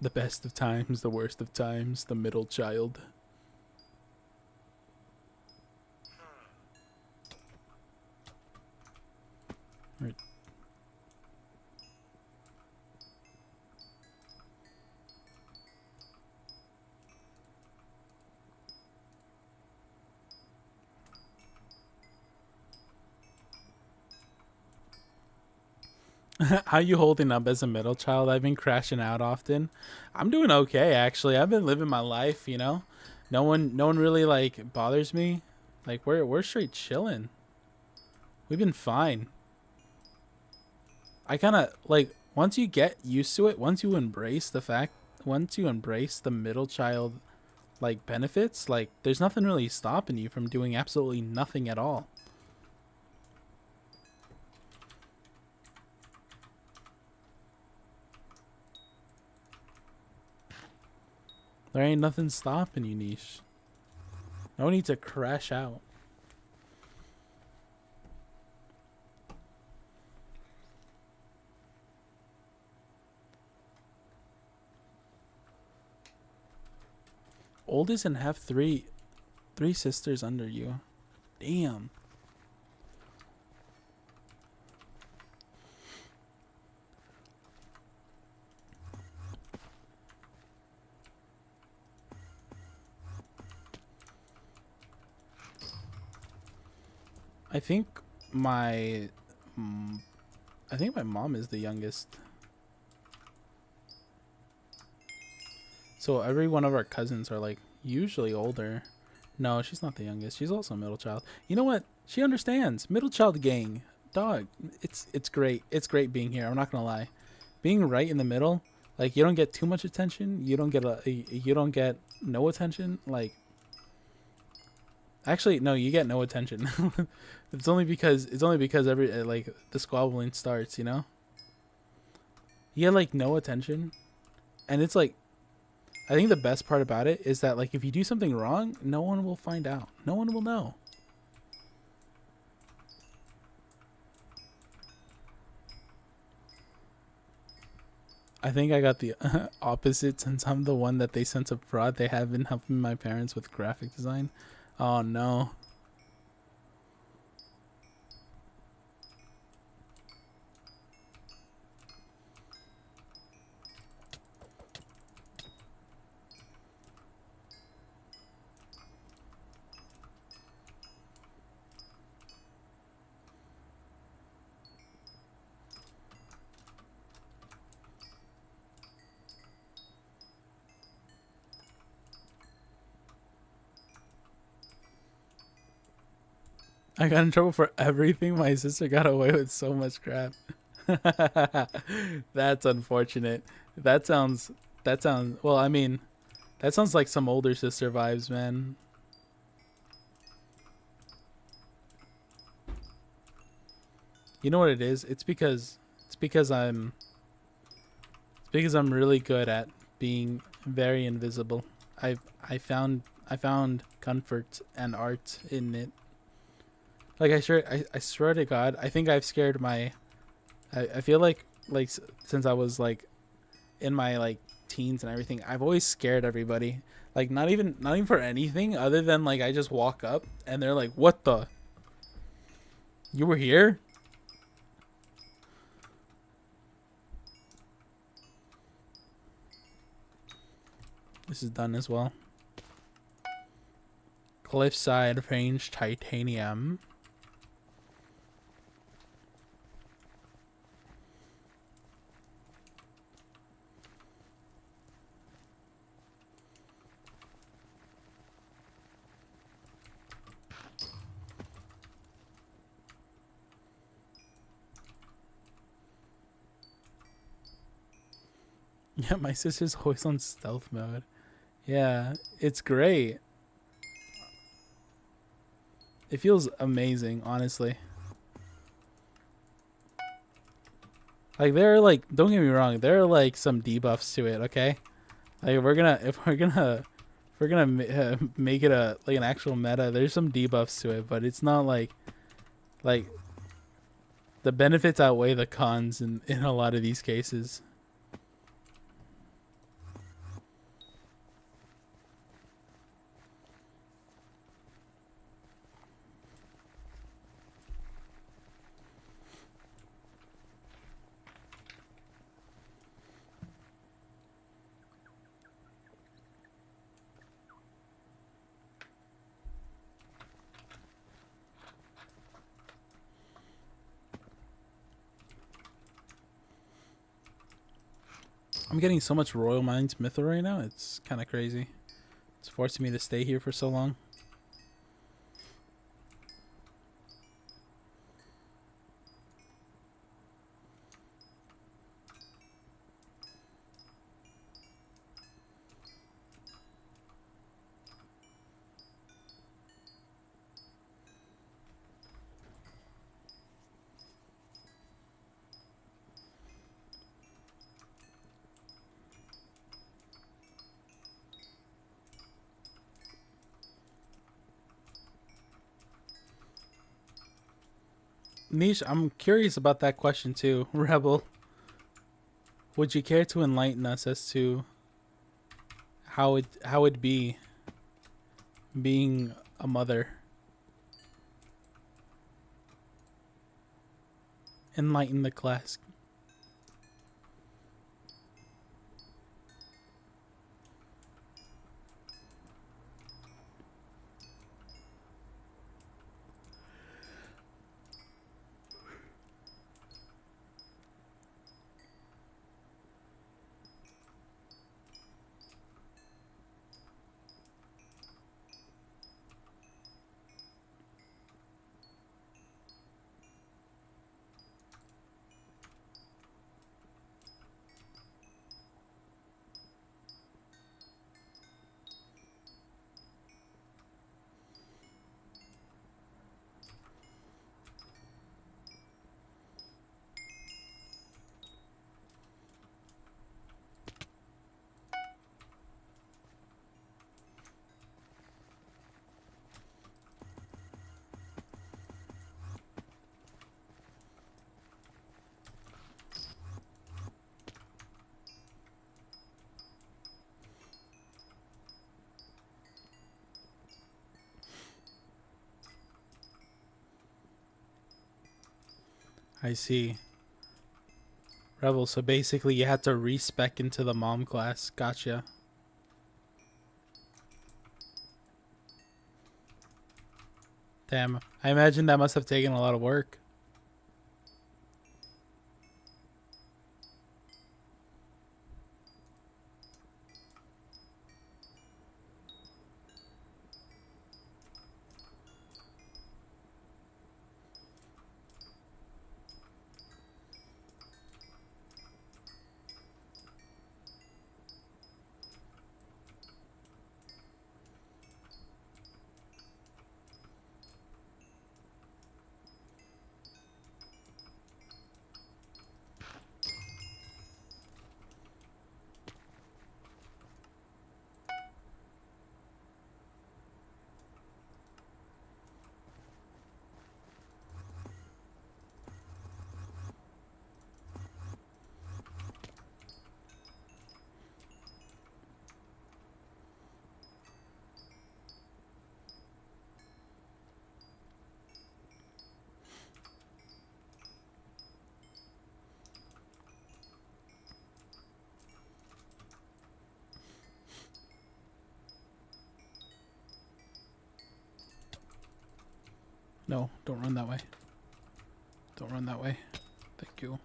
The best of times, the worst of times, the middle child. Right. How you holding up as a middle child? I've been crashing out often. I'm doing okay actually. I've been living my life, you know. No one really like bothers me. Like we're straight chilling. We've been fine. I kind of like once you get used to it, once you embrace the middle child like benefits, like there's nothing really stopping you from doing absolutely nothing at all. There ain't nothing stopping you, Niche. No need to crash out. Oldest and have three sisters under you. Damn. I think my I think my mom is the youngest. So every one of our cousins are like usually older. No, she's not the youngest. She's also a middle child. You know what? She understands. Middle child gang. Dog. It's great. It's great being here. I'm not gonna lie. Being right in the middle, like you don't get too much attention. You don't get no attention. Like actually, no, you get no attention. It's only because every like the squabbling starts, you know? You get like no attention. And it's like I think the best part about it is that like if you do something wrong, no one will find out. No one will know. I think I got the opposite since I'm the one that they sent abroad. They have been helping my parents with graphic design. Oh no. I got in trouble for everything. My sister got away with so much crap. That's unfortunate. That sounds well, I mean, that sounds like some older sister vibes, man. You know what it is? It's because I'm really good at being very invisible. I found comfort and art in it. Like I swear to God, I think I've scared my. I feel like since I was like in my like teens and everything, I've always scared everybody. Like not even for anything other than like I just walk up and they're like, "What the? You were here?" This is done as well. Cliffside range titanium. Yeah, my sister's always on stealth mode. Yeah, it's great. It feels amazing, honestly. Like there are like, don't get me wrong, there are like some debuffs to it. Okay, like if we're gonna make it a like an actual meta, there's some debuffs to it, but it's not like the benefits outweigh the cons in a lot of these cases. I'm getting so much Royal Mines Mythril right now. It's kind of crazy. It's forcing me to stay here for so long. Niche, I'm curious about that question too, Rebel. Would you care to enlighten us as to how it be being a mother? Enlighten the class. I see. Rebel, so basically you had to respec into the mom class. Gotcha. Damn. I imagine that must have taken a lot of work. No, don't run that way. Don't run that way. Thank you.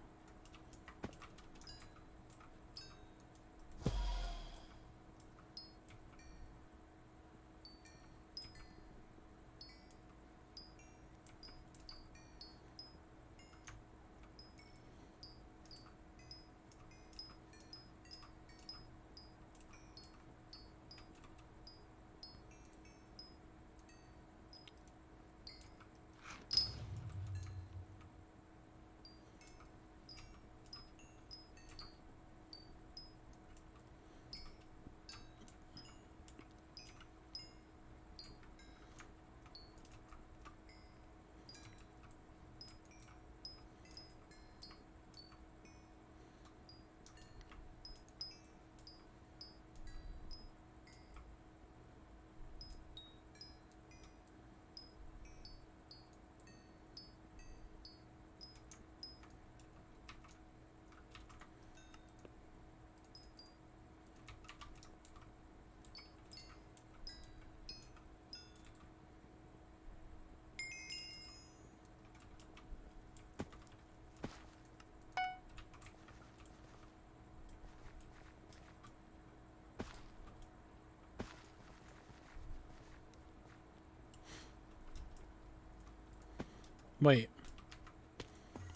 Wait.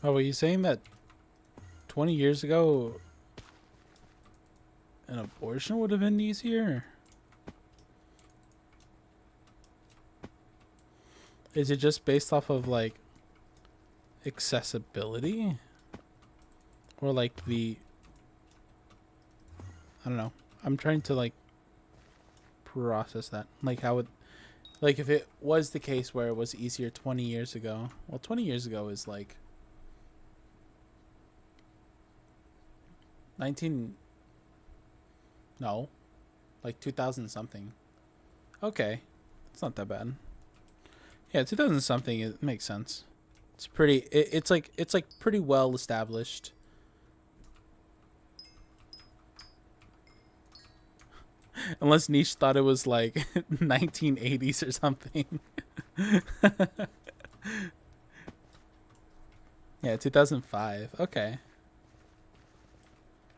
Oh, were you saying that 20 years ago an abortion would have been easier? Is it just based off of like accessibility? Or like the, I don't know. I'm trying to like process that. Like how it, like if it was the case where it was easier 20 years ago. Well, 20 years ago is like 19, no, like 2000 something. Okay, it's not that bad. Yeah, 2000 something, it makes sense. It's pretty, it's like pretty well established. Unless Niche thought it was like 1980s or something. Yeah, 2005. Okay.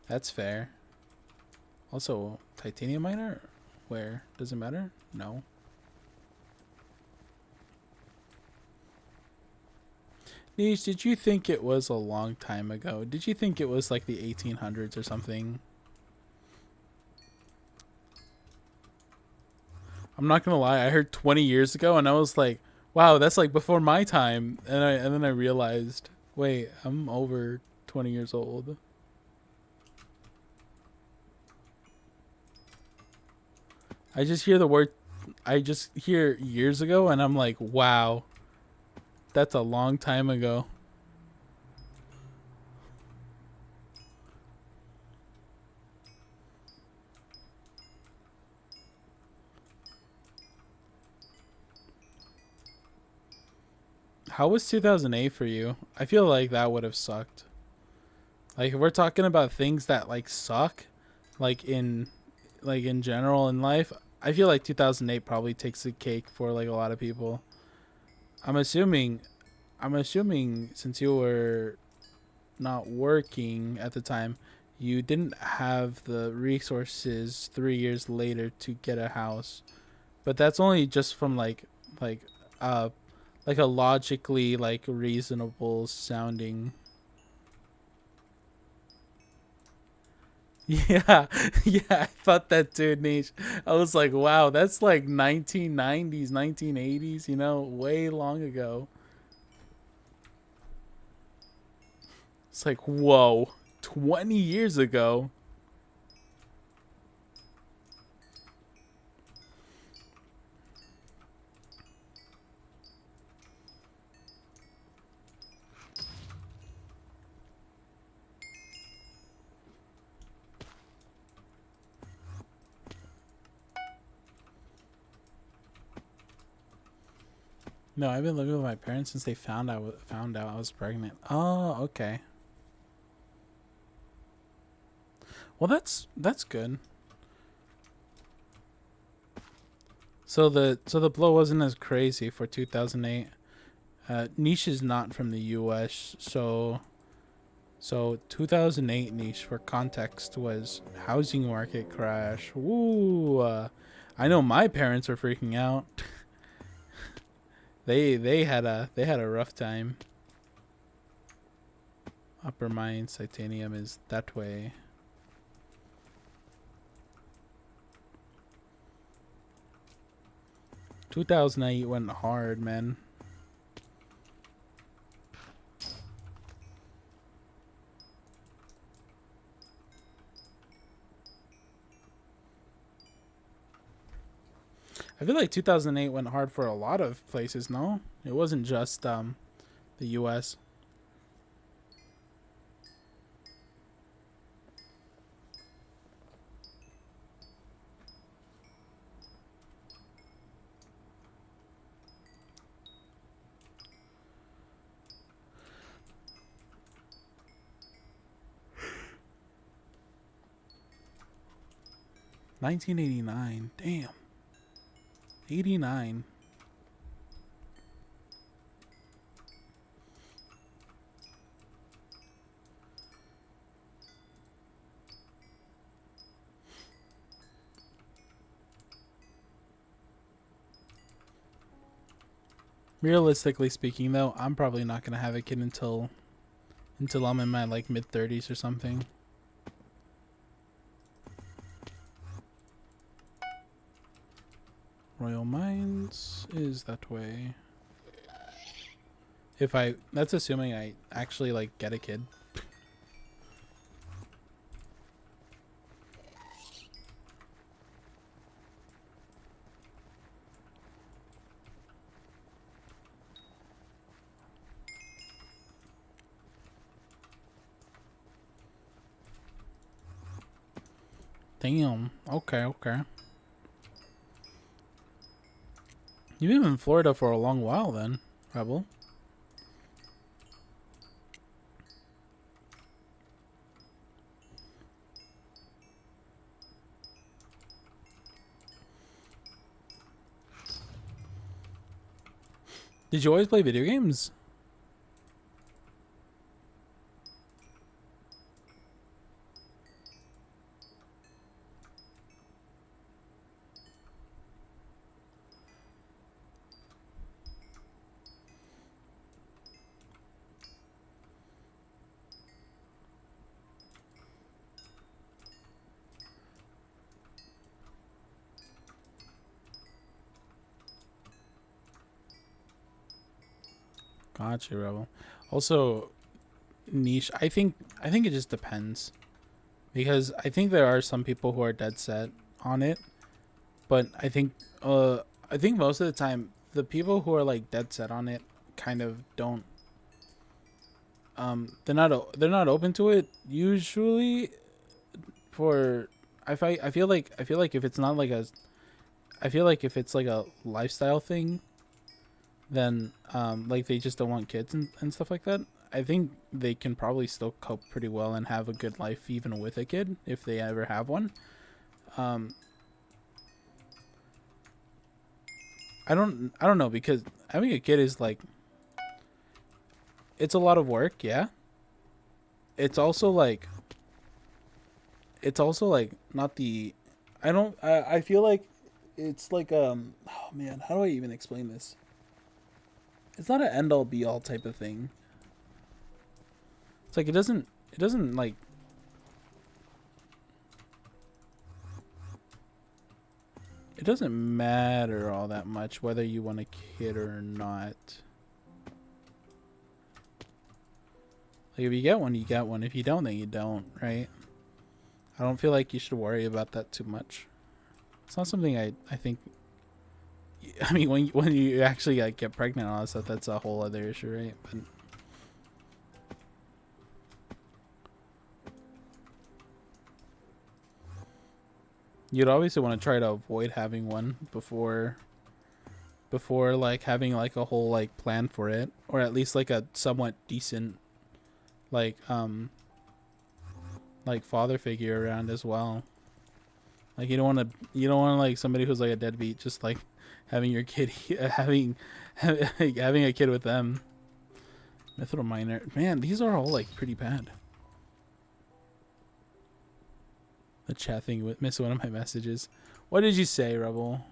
That's fair. Also, titanium miner? Where? Does it matter? No. Niche, did you think it was a long time ago? Did you think it was like the 1800s or something? I'm not gonna lie, I heard 20 years ago and I was like, wow, that's like before my time. And then I realized, wait, I'm over 20 years old. I just hear the word, I just hear years ago and I'm like, wow, that's a long time ago. How was 2008 for you? I feel like that would have sucked. Like if we're talking about things that like suck, like in general in life, I feel like 2008 probably takes the cake for like a lot of people. I'm assuming since you were not working at the time, you didn't have the resources 3 years later to get a house. But that's only just from like uh like a logically like reasonable sounding. Yeah, yeah, I thought that too, Niche. I was like, wow, that's like 1990s, 1980s, you know, way long ago. It's like, whoa, 20 years ago. No, I've been living with my parents since they found out I was pregnant. Oh, okay. Well, that's good. So the blow wasn't as crazy for 2008. Niche is not from the U.S., so 2008 Niche, for context, was housing market crash. Woo! I know my parents were freaking out. they had a rough time. Upper Mines Titanium is that way. "2008 went hard, man." I feel like 2008 went hard for a lot of places. No, it wasn't just the U.S. "1989, damn, 89." Realistically speaking, though, I'm probably not gonna have a kid until I'm in my like mid-30s or something. Royal Mines is that way. That's assuming I actually like get a kid. Damn. Okay, okay. You've been in Florida for a long while then, Rebel. Did you always play video games? Gotcha, Rebel. Also, Niche, I think it just depends. Because I think there are some people who are dead set on it, but I think most of the time the people who are like dead set on it kind of don't they're not open to it usually. For I feel like if it's not like a I feel like if it's like a lifestyle thing, then like they just don't want kids and stuff like that. I think they can probably still cope pretty well and have a good life even with a kid if they ever have one. I don't know, because having a kid is like, it's a lot of work, yeah. It's also like not the I feel like it's like oh man, how do I even explain this? It's not an end all be all type of thing. It's like it doesn't like it doesn't matter all that much whether you want a kid or not. Like if you get one, you get one. If you don't, then you don't, right? I don't feel like you should worry about that too much. It's not something I think. I mean, when you actually like get pregnant and all that stuff, that's a whole other issue, right? But you'd obviously want to try to avoid having one before like having like a whole like plan for it, or at least like a somewhat decent like father figure around as well. Like you don't want like somebody who's like a deadbeat just like having your kid having having a kid with them. Methyl minor. Man, these are all like pretty bad. The chat thing missed one of my messages. What did you say, Rebel?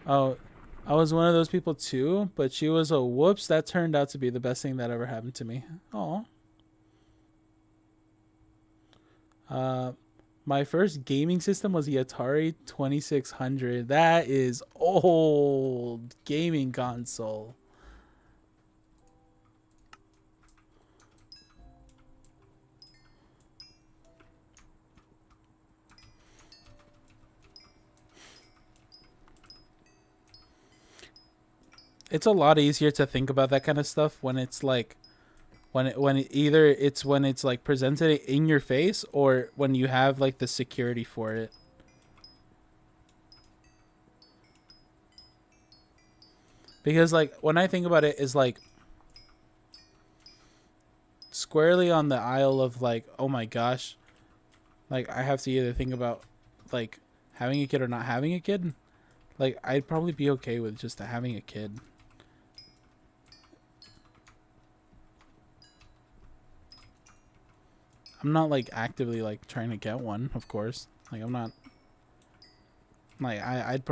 Oh, I was one of those people too, but she was a whoops. That turned out to be the best thing that ever happened to me. Oh. My first gaming system was the Atari 2600. That is old gaming console. It's a lot easier to think about that kind of stuff when it's like when it's like presented in your face or when you have like the security for it. Because like when I think about it is like squarely on the aisle of like, oh my gosh, like I have to either think about like having a kid or not having a kid. Like I'd probably be okay with just having a kid. I'm not like actively like trying to get one, of course. Like I'm not like I've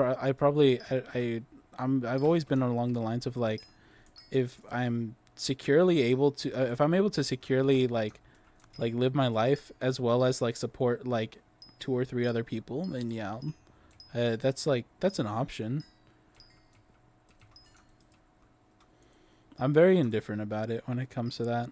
always been along the lines of like if I'm securely able to if I'm able to securely like live my life as well as like support like 2 or 3 other people, then yeah, that's an option. I'm very indifferent about it when it comes to that.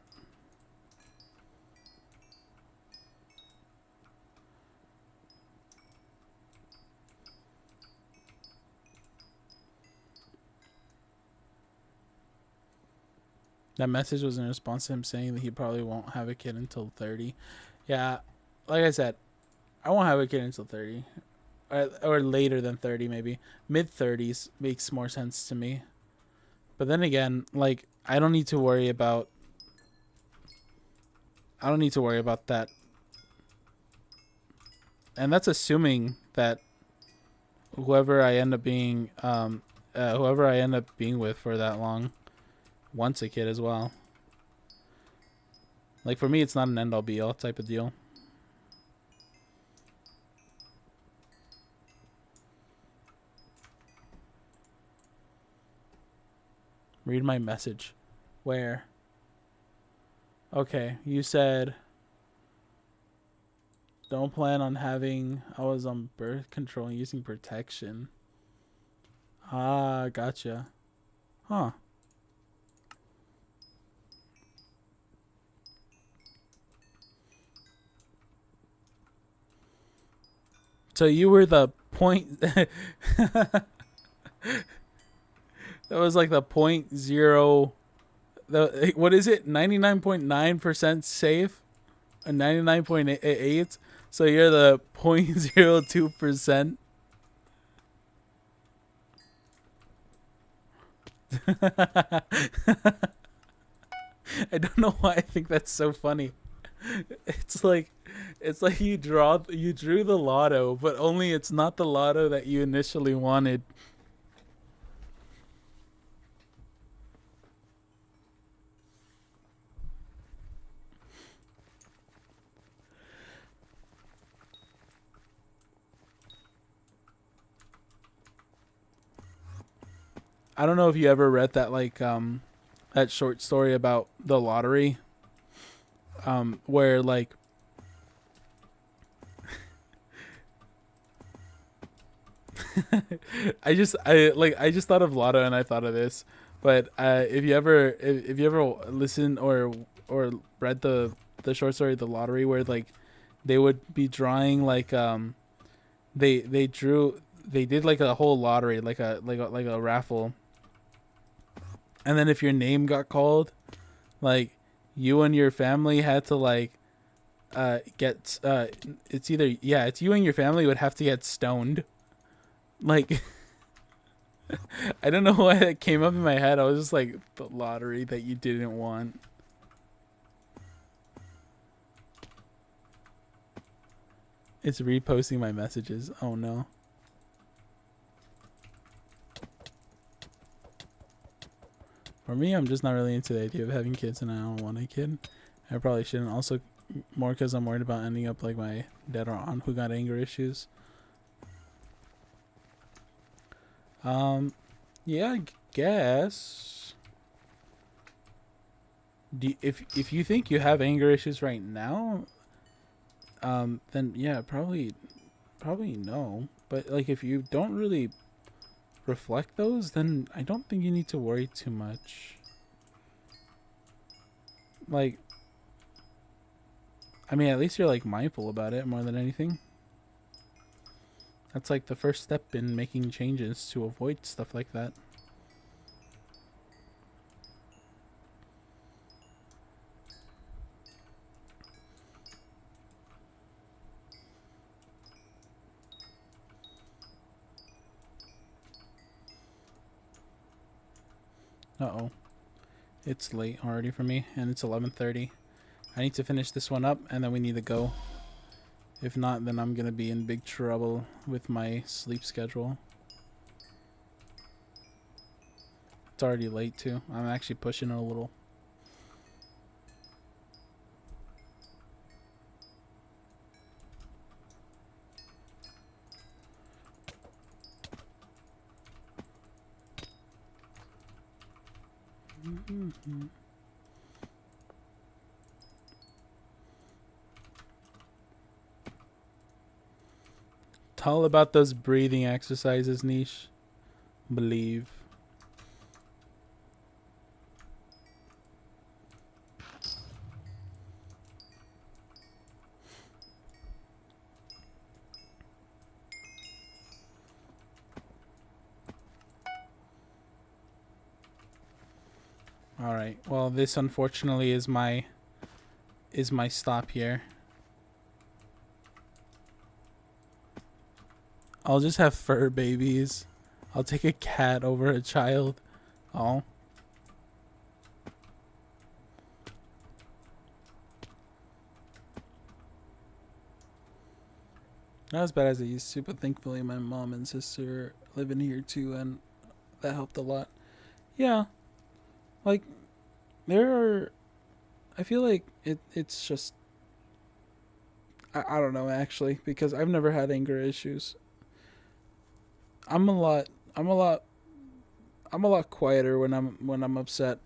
That message was in response to him saying that he probably won't have a kid until 30. Yeah, like I said, I won't have a kid until 30. Or later than 30 maybe. Mid-30s makes more sense to me. But then again, like, I don't need to worry about that. And that's assuming that whoever I end up being with for that long wants a kid as well. Like for me, it's not an end all be all type of deal. Read my message. Where? Okay, you said don't plan on having. I was on birth control and using protection. Ah, gotcha. Huh. So you were the point. That was like the 0.0. What is it? 99.9% safe, and 99.8. So you're the 0.02%. I don't know why I think that's so funny. It's like you drew the lotto, but only it's not the lotto that you initially wanted. I don't know if you ever read that that short story about the lottery, where like I just thought of lotto and I thought of this, but if you ever listen or read the short story The Lottery, where like they would be drawing like they did like a whole lottery, like a raffle. And then if your name got called, like you and your family had to like get it's either it's you and your family would have to get stoned. Like I don't know why that came up in my head. I was just like, the lottery that you didn't want. It's reposting my messages. Oh no. For me, I'm just not really into the idea of having kids, and I don't want a kid. I probably shouldn't. Also, more because I'm worried about ending up like my dad or aunt who got anger issues. Yeah, I guess. If you think you have anger issues right now, then yeah, probably no. But like, if you don't really reflect those, then I don't think you need to worry too much. Like, I mean, at least you're like mindful about it more than anything. That's like the first step in making changes to avoid stuff like that. Uh-oh. It's late already for me, and it's 11:30. I need to finish this one up, and then we need to go. If not, then I'm going to be in big trouble with my sleep schedule. It's already late, too. I'm actually pushing it a little. Mm-hmm. Tell about those breathing exercises, Niche. Believe. All right. Well, this unfortunately is my stop here. I'll just have fur babies. I'll take a cat over a child. Oh. Not as bad as I used to, but thankfully my mom and sister live in here too, and that helped a lot. Yeah. Like, there are... I feel like it's just... I don't know, actually, because I've never had anger issues. I'm a lot quieter when I'm upset.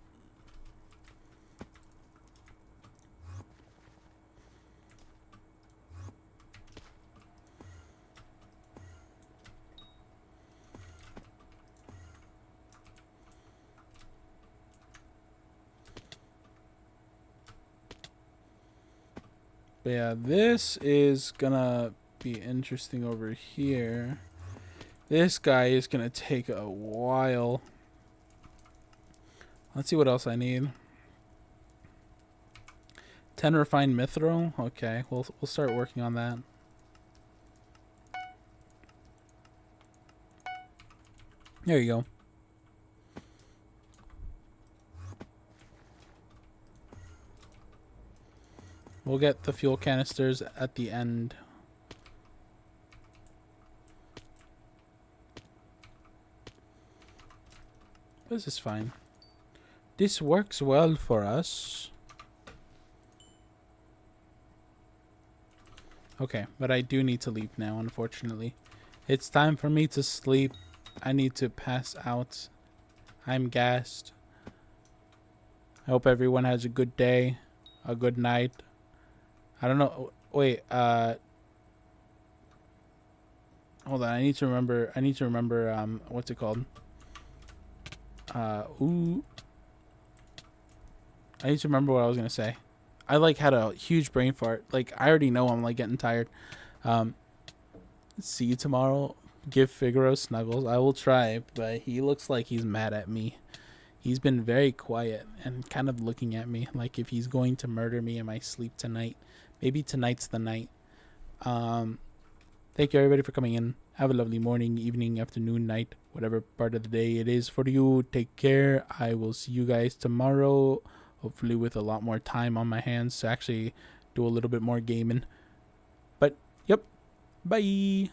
But yeah, this is gonna be interesting over here. This guy is gonna take a while. Let's see what else I need. 10 refined mithril. Okay, we'll start working on that. There you go. We'll get the fuel canisters at the end. This is fine. This works well for us. Okay, but I do need to leave now, unfortunately. It's time for me to sleep. I need to pass out. I'm gassed. I hope everyone has a good day, a good night. I don't know. Wait, hold on. I need to remember, what's it called? Ooh. I need to remember what I was going to say. I like had a huge brain fart. Like, I already know I'm like getting tired. See you tomorrow. Give Figaro snuggles. I will try, but he looks like he's mad at me. He's been very quiet and kind of looking at me like if he's going to murder me in my sleep tonight. Maybe tonight's the night. Thank you everybody for coming in. Have a lovely morning, evening, afternoon, night, whatever part of the day it is for you. Take care. I will see you guys tomorrow, hopefully with a lot more time on my hands to actually do a little bit more gaming. But yep, bye.